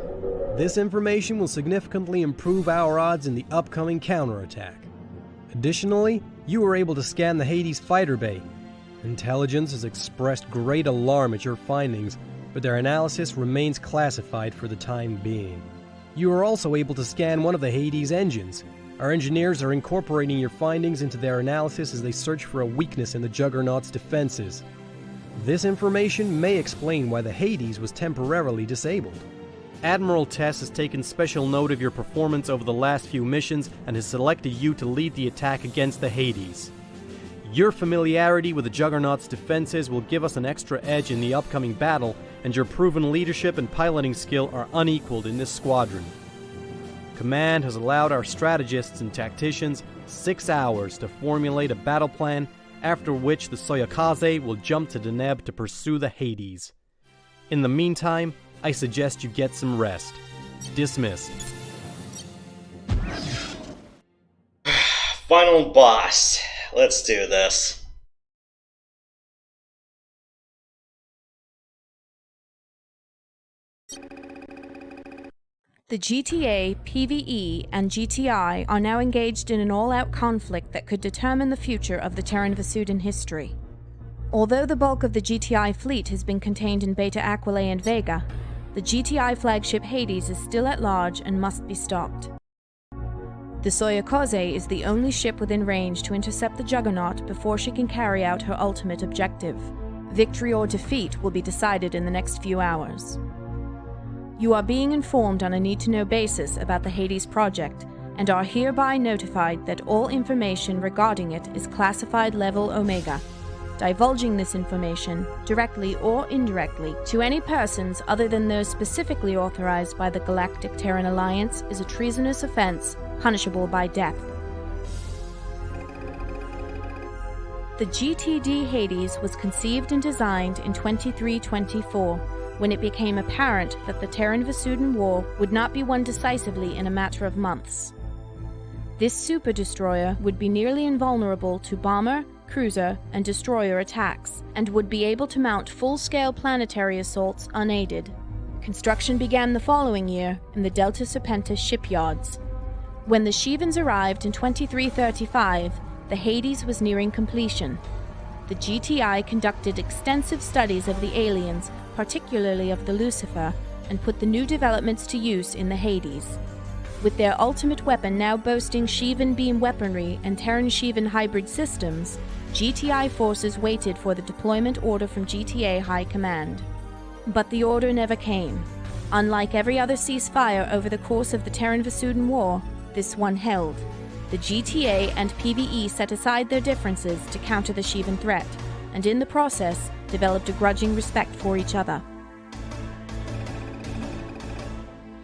This information will significantly improve our odds in the upcoming counterattack. Additionally, you were able to scan the Hades fighter bay. Intelligence has expressed great alarm at your findings, but their analysis remains classified for the time being. You are also able to scan one of the Hades engines. Our engineers are incorporating your findings into their analysis as they search for a weakness in the Juggernaut's defenses. This information may explain why the Hades was temporarily disabled. Admiral Tess has taken special note of your performance over the last few missions and has selected you to lead the attack against the Hades. Your familiarity with the Juggernaut's defenses will give us an extra edge in the upcoming battle, and your proven leadership and piloting skill are unequaled in this squadron. Command has allowed our strategists and tacticians 6 hours to formulate a battle plan, after which the Soyokaze will jump to Deneb to pursue the Hades. In the meantime, I suggest you get some rest. Dismissed.
Final boss. Let's do this.
The GTA, PvE, and GTI are now engaged in an all-out conflict that could determine the future of the Terran Vasudan history. Although the bulk of the GTI fleet has been contained in Beta Aquilae and Vega, the GTI flagship Hades is still at large and must be stopped. The Soyokaze is the only ship within range to intercept the Juggernaut before she can carry out her ultimate objective. Victory or defeat will be decided in the next few hours. You are being informed on a need-to-know basis about the Hades project, and are hereby notified that all information regarding it is classified level Omega. Divulging this information, directly or indirectly, to any persons other than those specifically authorized by the Galactic Terran Alliance is a treasonous offense, punishable by death. The GTD Hades was conceived and designed in 2324, when it became apparent that the Terran Vasudan War would not be won decisively in a matter of months. This super-destroyer would be nearly invulnerable to bomber, cruiser, and destroyer attacks, and would be able to mount full-scale planetary assaults unaided. Construction began the following year in the Delta Serpentis shipyards. When the Shivans arrived in 2335, the Hades was nearing completion. The GTI conducted extensive studies of the aliens, particularly of the Lucifer, and put the new developments to use in the Hades. With their ultimate weapon now boasting Shivan beam weaponry and Terran-Shivan hybrid systems, GTI forces waited for the deployment order from GTA High Command. But the order never came. Unlike every other ceasefire over the course of the Terran Vasudan War, this one held. The GTA and PvE set aside their differences to counter the Shivan threat, and in the process, developed a grudging respect for each other.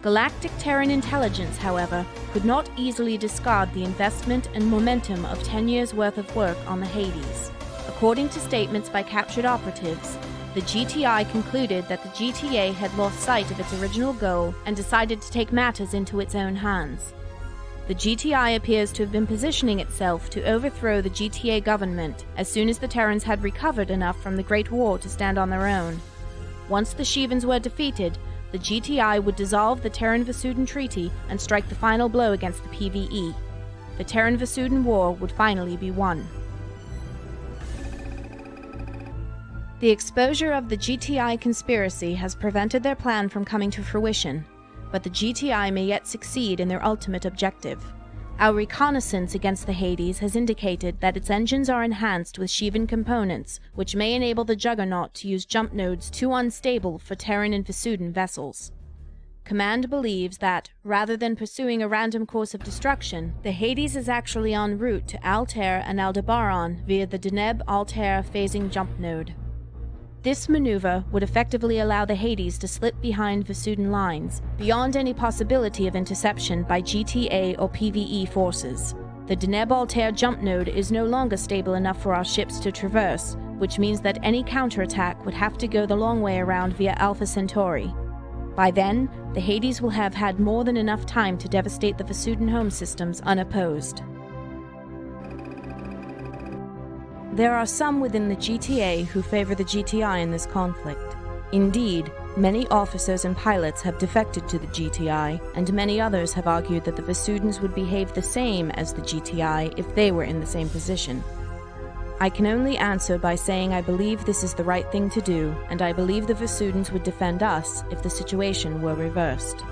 Galactic Terran intelligence, however, could not easily discard the investment and momentum of 10 years' worth of work on the Hades. According to statements by captured operatives, the GTI concluded that the GTA had lost sight of its original goal and decided to take matters into its own hands. The GTI appears to have been positioning itself to overthrow the GTA government as soon as the Terrans had recovered enough from the Great War to stand on their own. Once the Shivans were defeated, the GTI would dissolve the Terran Vasudan Treaty and strike the final blow against the PvE. The Terran Vasudan War would finally be won. The exposure of the GTI conspiracy has prevented their plan from coming to fruition. but the GTI may yet succeed in their ultimate objective. Our reconnaissance against the Hades has indicated that its engines are enhanced with Shivan components, which may enable the Juggernaut to use jump nodes too unstable for Terran and Vasudan vessels. Command believes that, rather than pursuing a random course of destruction, the Hades is actually en route to Altair and Aldebaran via the Deneb-Altair phasing jump node. This maneuver would effectively allow the Hades to slip behind Vasudan lines, beyond any possibility of interception by GTA or PvE forces. The Deneb-Altair jump node is no longer stable enough for our ships to traverse, which means that any counterattack would have to go the long way around via Alpha Centauri. By then, the Hades will have had more than enough time to devastate the Vasudan home systems unopposed. There are some within the GTA who favor the GTI in this conflict. Indeed, many officers and pilots have defected to the GTI, and many others have argued that the Vasudans would behave the same as the GTI if they were in the same position. I can only answer by saying I believe this is the right thing to do, and I believe the Vasudans would defend us if the situation were reversed.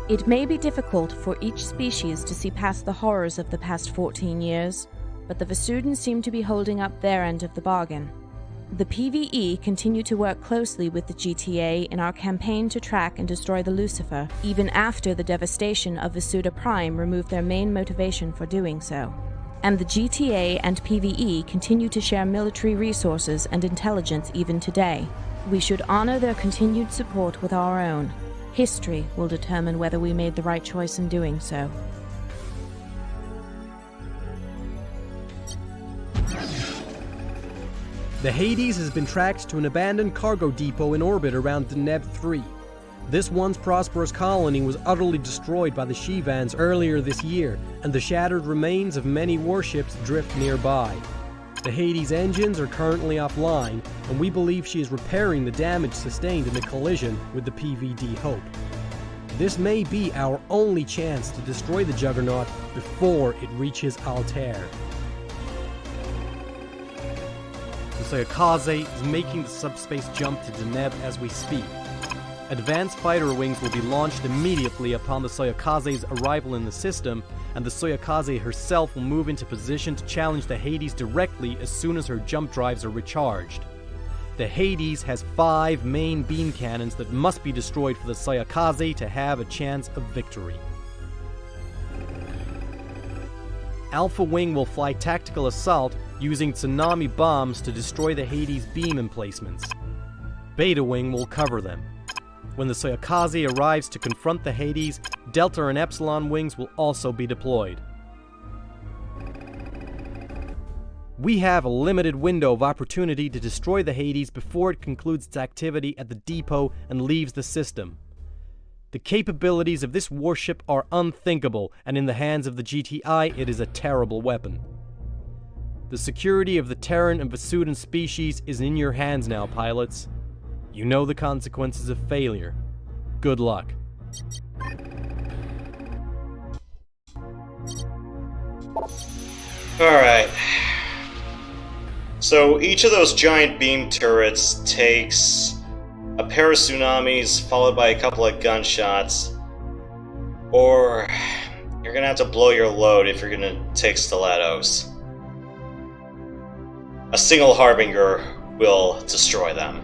It may be difficult for each species to see past the horrors of the past 14 years, but the Vasudans seem to be holding up their end of the bargain. The PvE continue to work closely with the GTA in our campaign to track and destroy the Lucifer, even after the devastation of Vasuda Prime removed their main motivation for doing so. And the GTA and PvE continue to share military resources and intelligence even today. We should honor their continued support with our own. History will determine whether we made the right choice in doing so.
The Hades has been tracked to an abandoned cargo depot in orbit around Deneb 3. This once prosperous colony was utterly destroyed by the Shivans earlier this year, and the shattered remains of many warships drift nearby. The Hades engines are currently offline, and we believe she is repairing the damage sustained in the collision with the PVD Hope. This may be our only chance to destroy the Juggernaut before it reaches Altair. The Soyokaze is making the subspace jump to Deneb as we speak. Advanced fighter wings will be launched immediately upon the Soyokaze's arrival in the system, and the Soyokaze herself will move into position to challenge the Hades directly as soon as her jump drives are recharged. The Hades has 5 main beam cannons that must be destroyed for the Soyokaze to have a chance of victory. Alpha Wing will fly tactical assault using tsunami bombs to destroy the Hades beam emplacements. Beta Wing will cover them. When the Soyokaze arrives to confront the Hades, Delta and Epsilon wings will also be deployed. We have a limited window of opportunity to destroy the Hades before it concludes its activity at the depot and leaves the system. The capabilities of this warship are unthinkable, and in the hands of the GTI, it is a terrible weapon. The security of the Terran and Vasudan species is in your hands now, pilots. You know the consequences of failure. Good luck.
Alright. So each of those giant beam turrets takes a pair of tsunamis followed by a couple of gunshots, or you're gonna have to blow your load if you're gonna take stilettos. A single Harbinger will destroy them.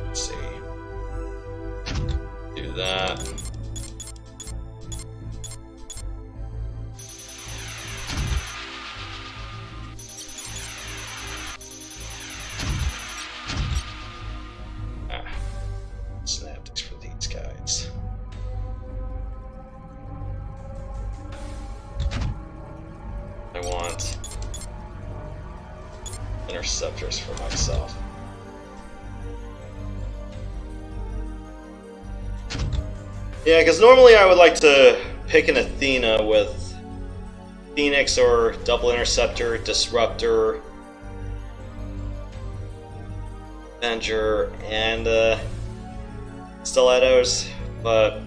Let's see. Do that. Synaptics for these guys. I want interceptors for myself. Yeah, because normally I would like to pick an Athena with Phoenix or Double Interceptor, Disruptor. Avenger and stilettos, but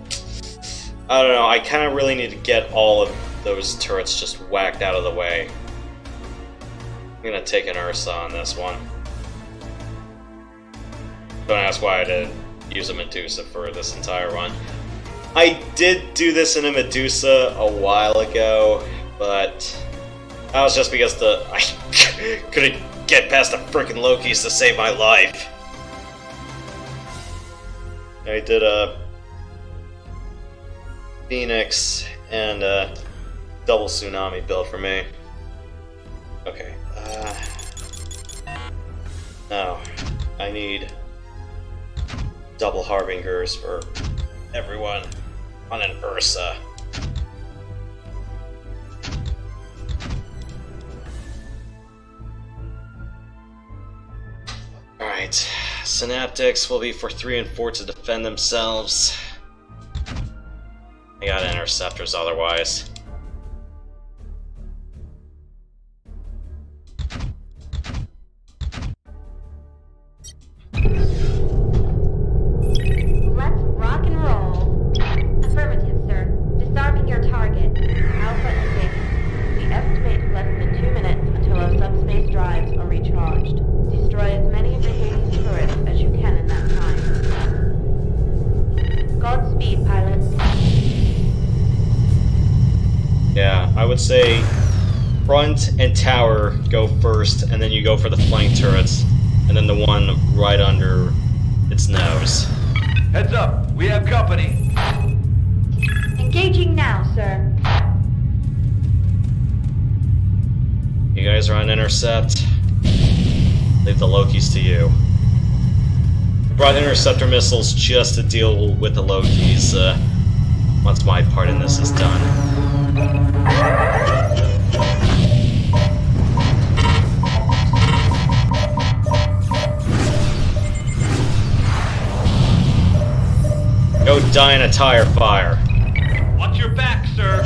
I don't know, I kind of really need to get all of those turrets just whacked out of the way. I'm gonna take an Ursa on this one. Don't ask why I didn't use a Medusa for this entire run. I did do this in a Medusa a while ago, but that was just because I couldn't get past the frickin' Lokis to save my life. I did a Phoenix and a double Tsunami build for me. Okay. Now, I need double Harbingers for everyone on an Ursa. Alright, Synaptics will be for 3 and 4 to defend themselves. I got Interceptors otherwise.
Let's rock and roll. Affirmative, sir. Disarming your target. Alpha and Beta. We estimate less than 2 minutes until our subspace drives are recharged. Destroy as many of the Hades turrets as you can in that time. Godspeed, pilots.
Yeah, I would say front and tower go first, and then you go for the flank turrets, and then the one right under its nose.
Heads up, we have company.
Engaging now, sir.
You guys are on intercept. Leave the Lokis to you. I brought interceptor missiles just to deal with the Lokis once my part in this is done. Go die in a tire fire.
Watch your back, sir.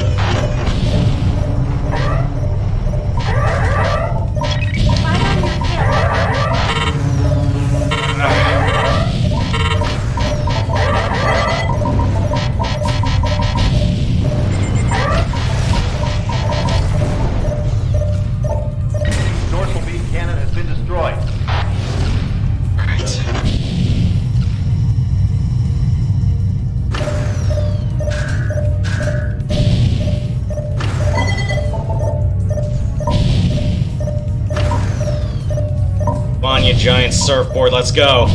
Dorsal beam cannon has been destroyed.
Come on, you giant surfboard, let's go.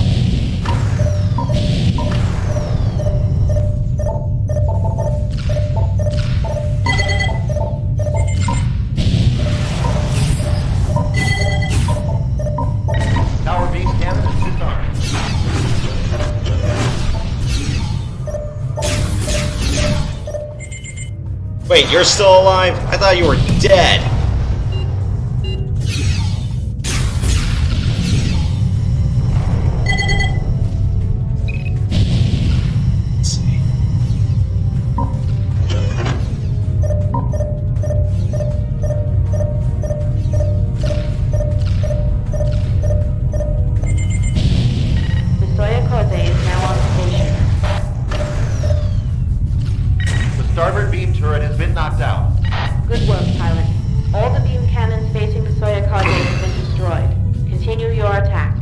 Tower beam cannon is disarmed.
Wait, you're still alive? I thought you were dead. Let's see.
Soya Koze is now on station.
The starboard beam turret has been knocked out.
Good work, pilot. All the beam cannons facing the Soya Koze have been destroyed. Continue your attack.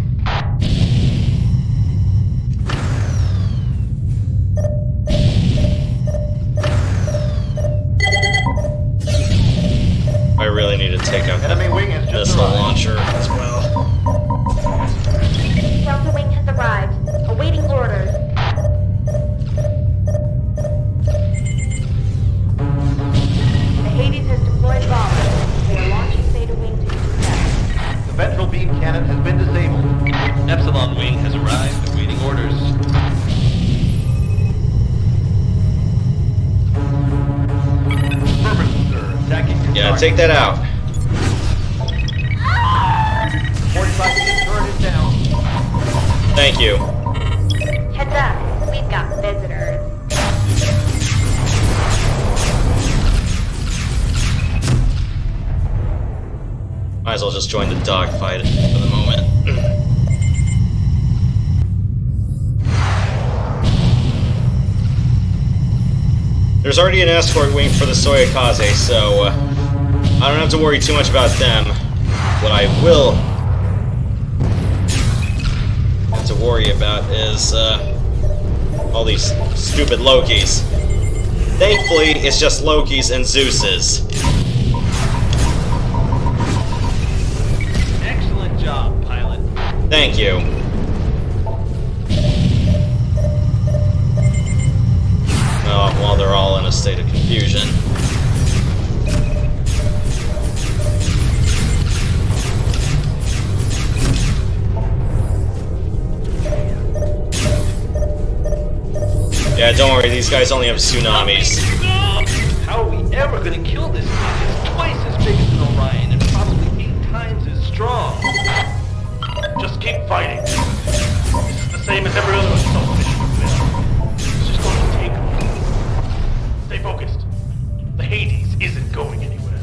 I really need to take out
Enemy wing has
the
just
missile
arrived.
launcher as well.
Delta Wing has arrived. Awaiting orders. The Hades has deployed bombers. They are launching Theta Wing to intercept.
The ventral beam cannon has been disabled. Epsilon wing has arrived, awaiting orders. Affirmative, sir. Attacking your
Yeah,
target.
take that out.
45 beam turret is down.
Thank you.
Heads up. We've got visitors.
Might as well just join the dogfight for the moment. There's already an escort wing for the Soyokaze, so I don't have to worry too much about them. What I will have to worry about is all these stupid Lokis. Thankfully, it's just Lokis and Zeus's.
Excellent job, pilot.
Thank you. While they're all in a state of confusion. Yeah, don't worry, these guys only have tsunamis.
How are we ever gonna kill this thing? It's twice as big as an Orion and probably 8 times as strong.
Just keep fighting. This is the same as every other assault mission we've been. It's just going to take a while. Stay focused. The Hades isn't going anywhere.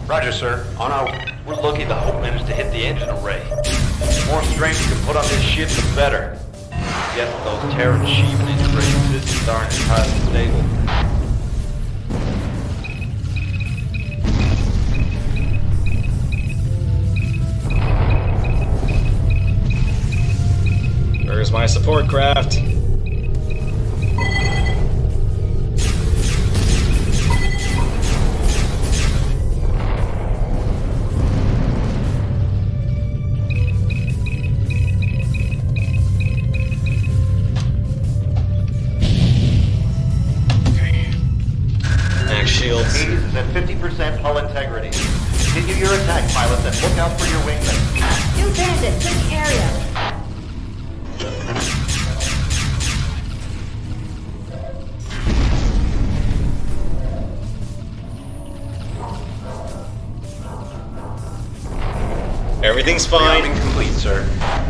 Roger, sir. On our... We're lucky the Hope managed to hit the engine array. The more strength you can put on this ship, the better. Yet those Terran Sheevan integrated systems aren't entirely stable.
Where's my support craft? Shields.
Hades is at 50% hull integrity. Continue your attack, pilots, and look out for your wingmen.
New bandits in the area.
Everything's fine.
Rerouting complete, sir.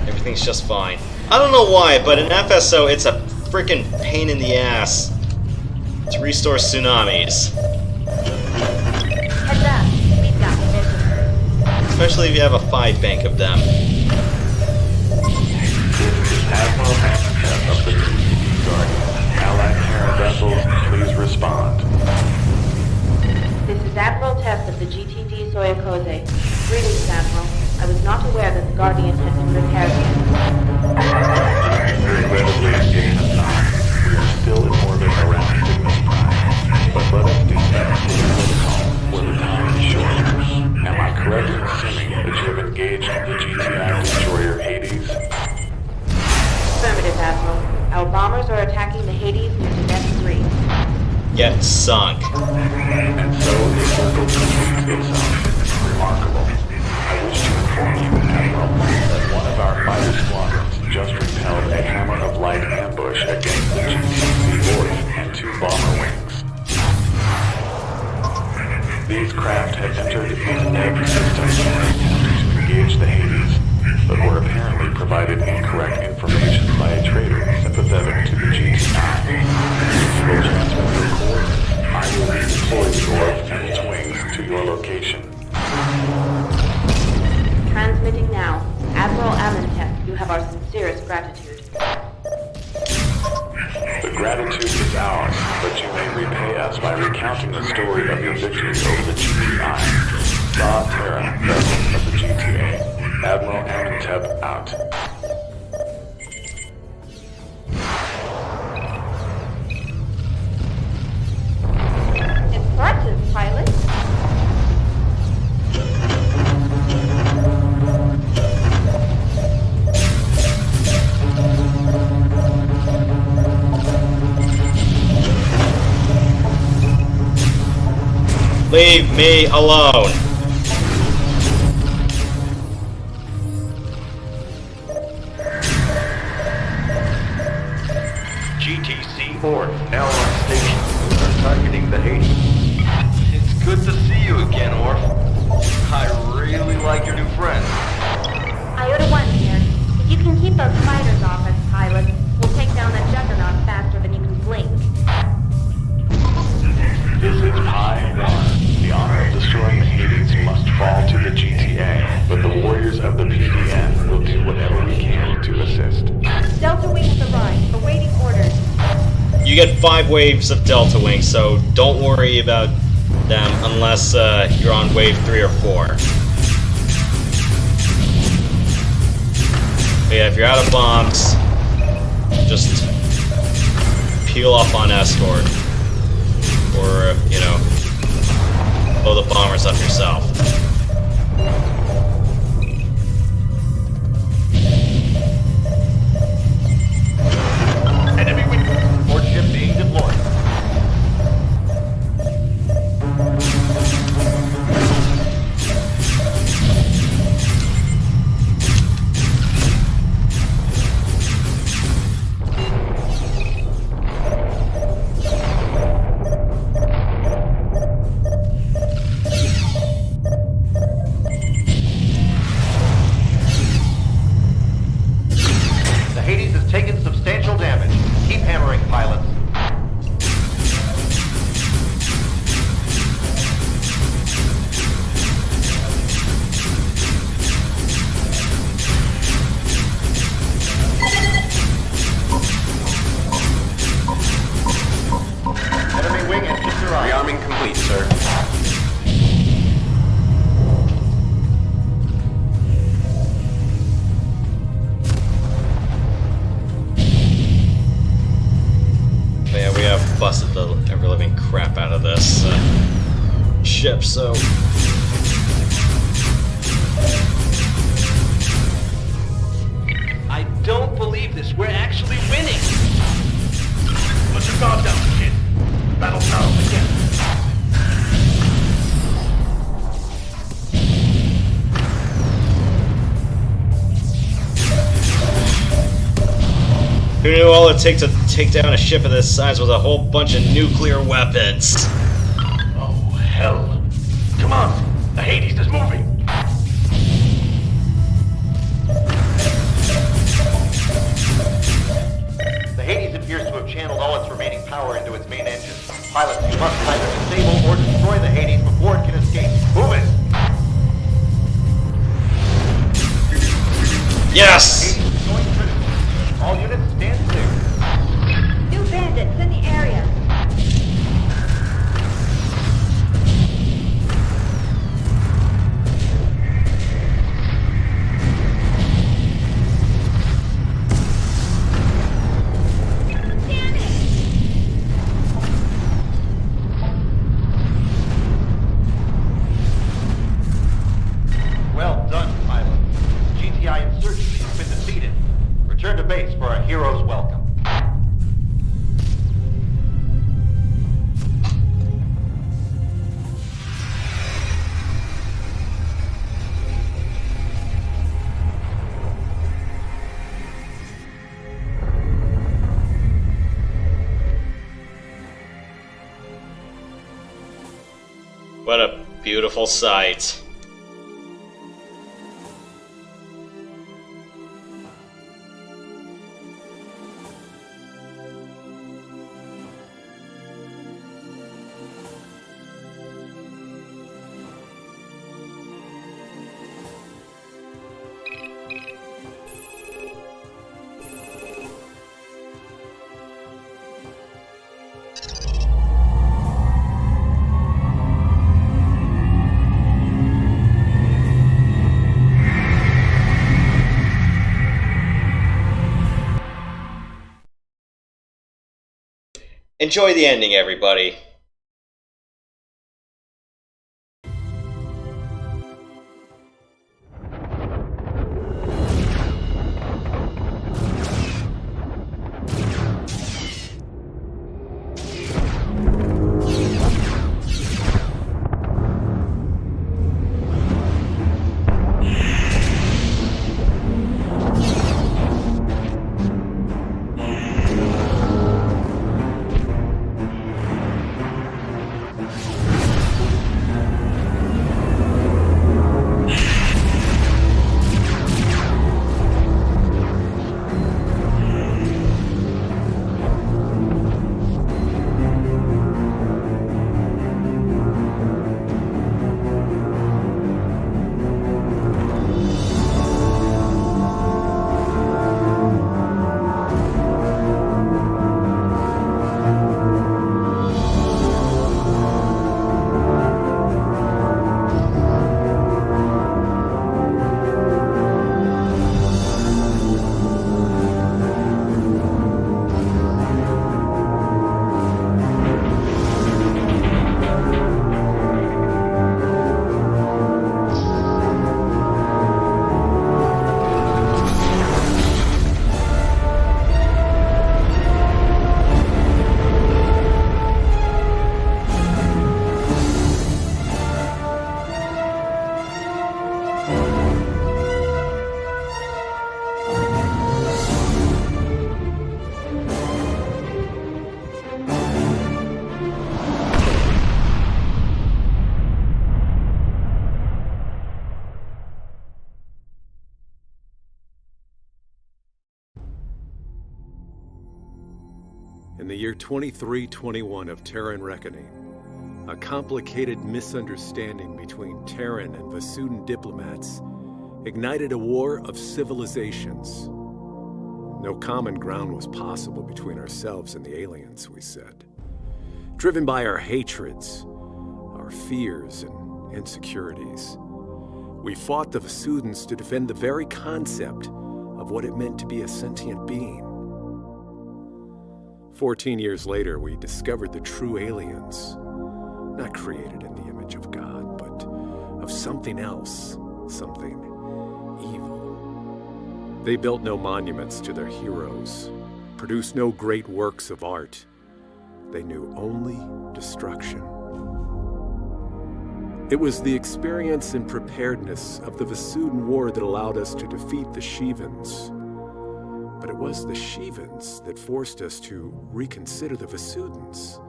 Everything's just fine. I don't know why, but in FSO, it's a freaking pain in the ass to restore tsunamis.
Heads up. We've got visitors.
Especially if you have a 5 bank of them.
This is Admiral Hamilton of the PVD Guardian. Allied Terran vessels, please respond.
This is Admiral Tess of the GTD Soyokaze. Greetings, Admiral. I was not aware that the Guardian had been repaired yet.
Regrettably, it has not. We are still in orbit around Cygnus Prime. But let us descend to the protocol where the time is short. Am I correct in assuming that you have engaged the GTI destroyer Hades?
Affirmative, Admiral. Our bombers are attacking the Hades near Tibet 3.
Get sunk.
And so the circle completes itself. Remarkable. I wish to inform you, Admiral, that one of our fighter squadrons just repelled a hammer of light ambush against the GTC Void and 2 bomber wings. These craft had entered into the system in an attempt to engage the Hades, but were apparently provided incorrect information by a traitor sympathetic to the GTI. You will transmit your coordinates. I will redeploy the orb and its wings to your location.
Transmitting now. Admiral Amenhotep, you have our sincerest gratitude.
The gratitude is ours, but you may repay us by recounting the story of your victory over the GTI. Saw Terra, vessel of the GTA. Admiral Amenhotep out.
Impressive, pilot.
Leave me alone.
GTC-4, now on station. We are targeting the Hades. It's good to see you again, Orf. I really like your new friend.
Iota 1 here. If you can keep those fighters off us, pilot, we'll take down that juggernaut faster than you can blink.
This is Pi 1. The honor of destroying the Hades must fall to the GTA, but the warriors of the PDN will do whatever we can to assist.
Delta Wing has arrived, awaiting orders.
you get 5 waves of Delta Wings, so don't worry about them unless you're on wave 3 or 4. But yeah, if you're out of bombs, just peel off on escort. Or, you know, blow the bombers up yourself.
Enemy wing support ship being deployed. The Hades has taken substantial damage. Keep hammering, pilots. Enemy wing engines are on.
Rearming complete, sir.
But yeah, we have busted the ever-living crap out of this ship, so...
I don't believe this. We're actually winning.
Put your guard down, kid. Battle's now again.
Who knew all it takes to take down a ship of this size was a whole bunch of nuclear weapons?
Oh, hell. Come on. The Hades is moving. The Hades appears to have channeled all its remaining power into its main engine. Pilots, you must either disable or destroy the Hades before it can escape. Move it!
Yes!
Hades is going critical. All units stand clear.
New bandits in the area. Damn it!
Well done, pilots. GTI insurgency has been defeated. Return to base for a hero's welcome.
What a beautiful sight. Enjoy the ending, everybody.
In the year 2321 of Terran Reckoning, a complicated misunderstanding between Terran and Vasudan diplomats ignited a war of civilizations. No common ground was possible between ourselves and the aliens, we said. Driven by our hatreds, our fears and insecurities, we fought the Vasudans to defend the very concept of what it meant to be a sentient being. 14 years later, we discovered the true aliens, not created in the image of God, but of something else, something evil. They built no monuments to their heroes, produced no great works of art. They knew only destruction. It was the experience and preparedness of the Vasudan War that allowed us to defeat the Shivans. But it was the Shivans that forced us to reconsider the Vasudans.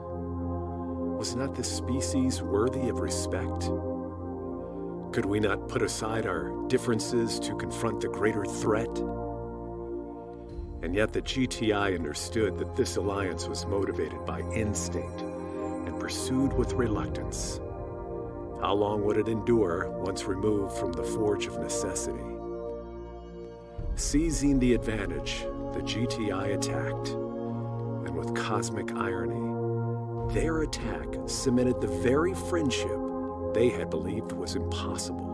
Was not this species worthy of respect? Could we not put aside our differences to confront the greater threat? And yet the GTI understood that this alliance was motivated by instinct and pursued with reluctance. How long would it endure once removed from the forge of necessity? Seizing the advantage, the GTI attacked, and with cosmic irony, their attack cemented the very friendship they had believed was impossible.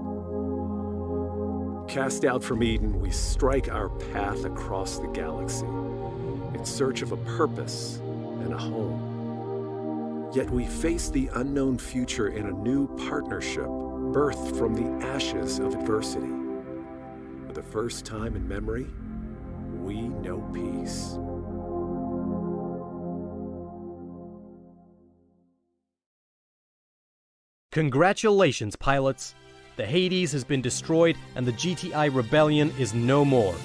Cast out from Eden, we strike our path across the galaxy in search of a purpose and a home. Yet we face the unknown future in a new partnership birthed from the ashes of adversity. For the first time in memory, we know peace.
Congratulations, pilots! The Hades has been destroyed and the GTI rebellion is no more.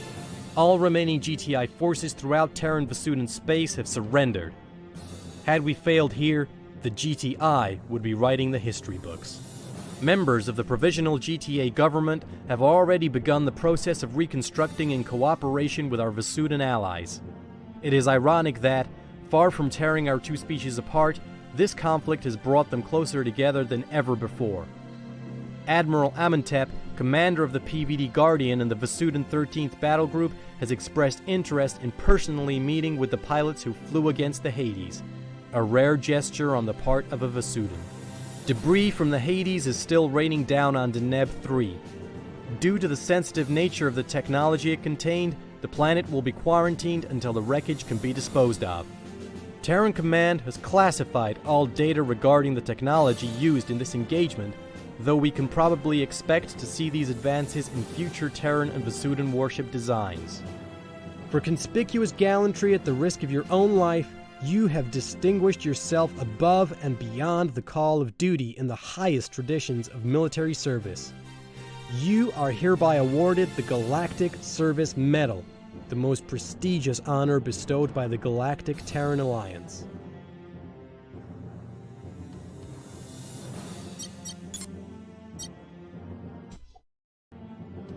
All remaining GTI forces throughout Terran Vasudan space have surrendered. Had we failed here, the GTI would be writing the history books. Members of the Provisional GTA government have already begun the process of reconstructing in cooperation with our Vasudan allies. It is ironic that, far from tearing our two species apart, this conflict has brought them closer together than ever before. Admiral Amenhotep, commander of the PVD Guardian and the Vasudan 13th Battle Group, has expressed interest in personally meeting with the pilots who flew against the Hades, a rare gesture on the part of a Vasudan. Debris from the Hades is still raining down on Deneb 3. Due to the sensitive nature of the technology it contained, the planet will be quarantined until the wreckage can be disposed of. Terran Command has classified all data regarding the technology used in this engagement, though we can probably expect to see these advances in future Terran and Vasudan warship designs. For conspicuous gallantry at the risk of your own life, you have distinguished yourself above and beyond the call of duty in the highest traditions of military service. You are hereby awarded the Galactic Service Medal, the most prestigious honor bestowed by the Galactic Terran Alliance.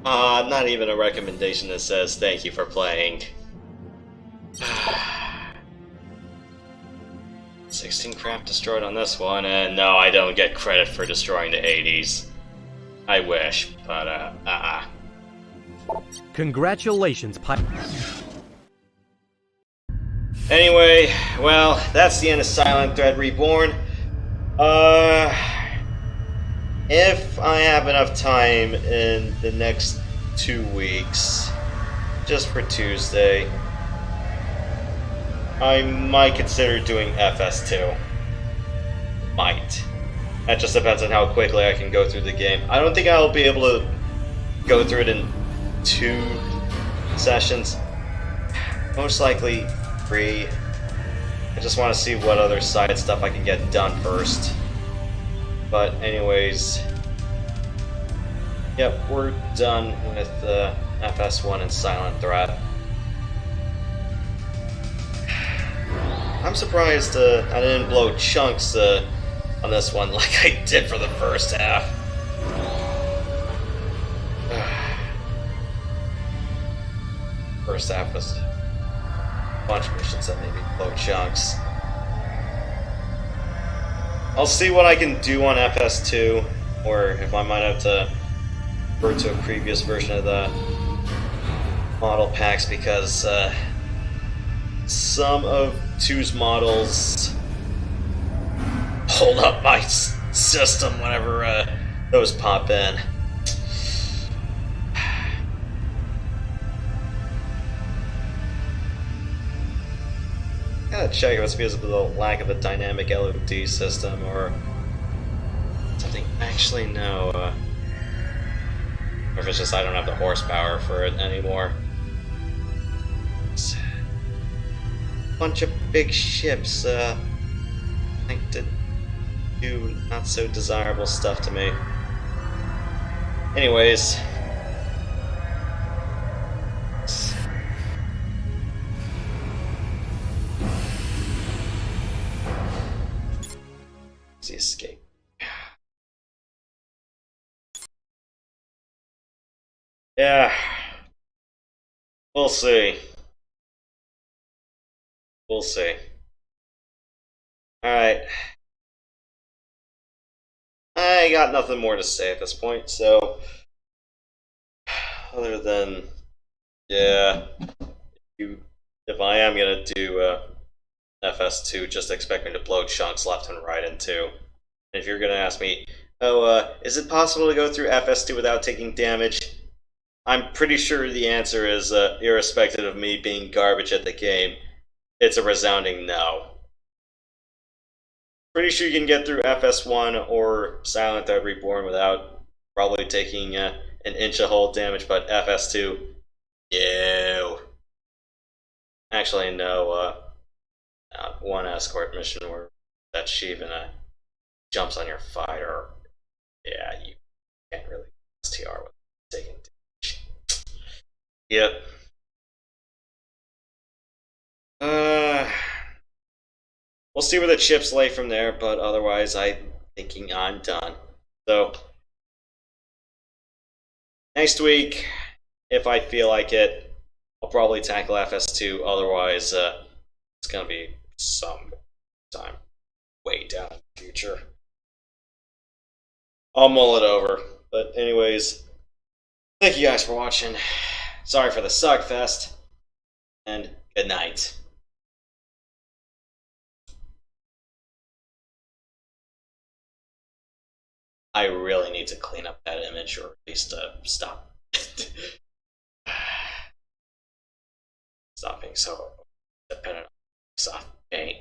Not even a recommendation that says thank you for playing. 16 craft destroyed on this one, and no, I don't get credit for destroying the Hades. I wish, but
Congratulations,
Anyway, well, that's the end of Silent Thread Reborn. If I have enough time in the next 2 weeks, just for Tuesday, I might consider doing FS2. Might. That just depends on how quickly I can go through the game. I don't think I'll be able to go through it in 2 sessions. Most likely 3. I just want to see what other side stuff I can get done first. But anyways, yep, we're done with FS1 and Silent Threat. I'm surprised I didn't blow chunks on this one like I did for the first half. First half was bunch of missions that maybe blow chunks. I'll see what I can do on FS2, or if I might have to revert to a previous version of the model packs, because some of 2's models hold up my system whenever those pop in. Gotta check if it's because of the lack of a dynamic LOD system or something. Actually, no. Or if it's just I don't have the horsepower for it anymore. It's a bunch of big ships, I think to do not so desirable stuff to me. Anyways. The escape. Yeah. We'll see. We'll see. Alright. I got nothing more to say at this point, so other than yeah, if I am gonna do FS2, just expect me to blow chunks left and right in 2. And if you're gonna ask me, oh, is it possible to go through FS2 without taking damage? I'm pretty sure the answer is, irrespective of me being garbage at the game, it's a resounding no. Pretty sure you can get through FS1 or Silent Threat Reborn without probably taking an inch of hull damage, but FS2, no. Actually, no, one escort mission where that Shivan jumps on your fighter. Yeah, you can't really STR with taking damage. Yep. We'll see where the chips lay from there, but otherwise I'm thinking I'm done. So, next week, if I feel like it, I'll probably tackle FS2, otherwise it's gonna be some time way down in the future. I'll mull it over. But anyways, thank you guys for watching. Sorry for the suckfest, and good night. I really need to clean up that image, or at least stop stop being so dependent on soft paint.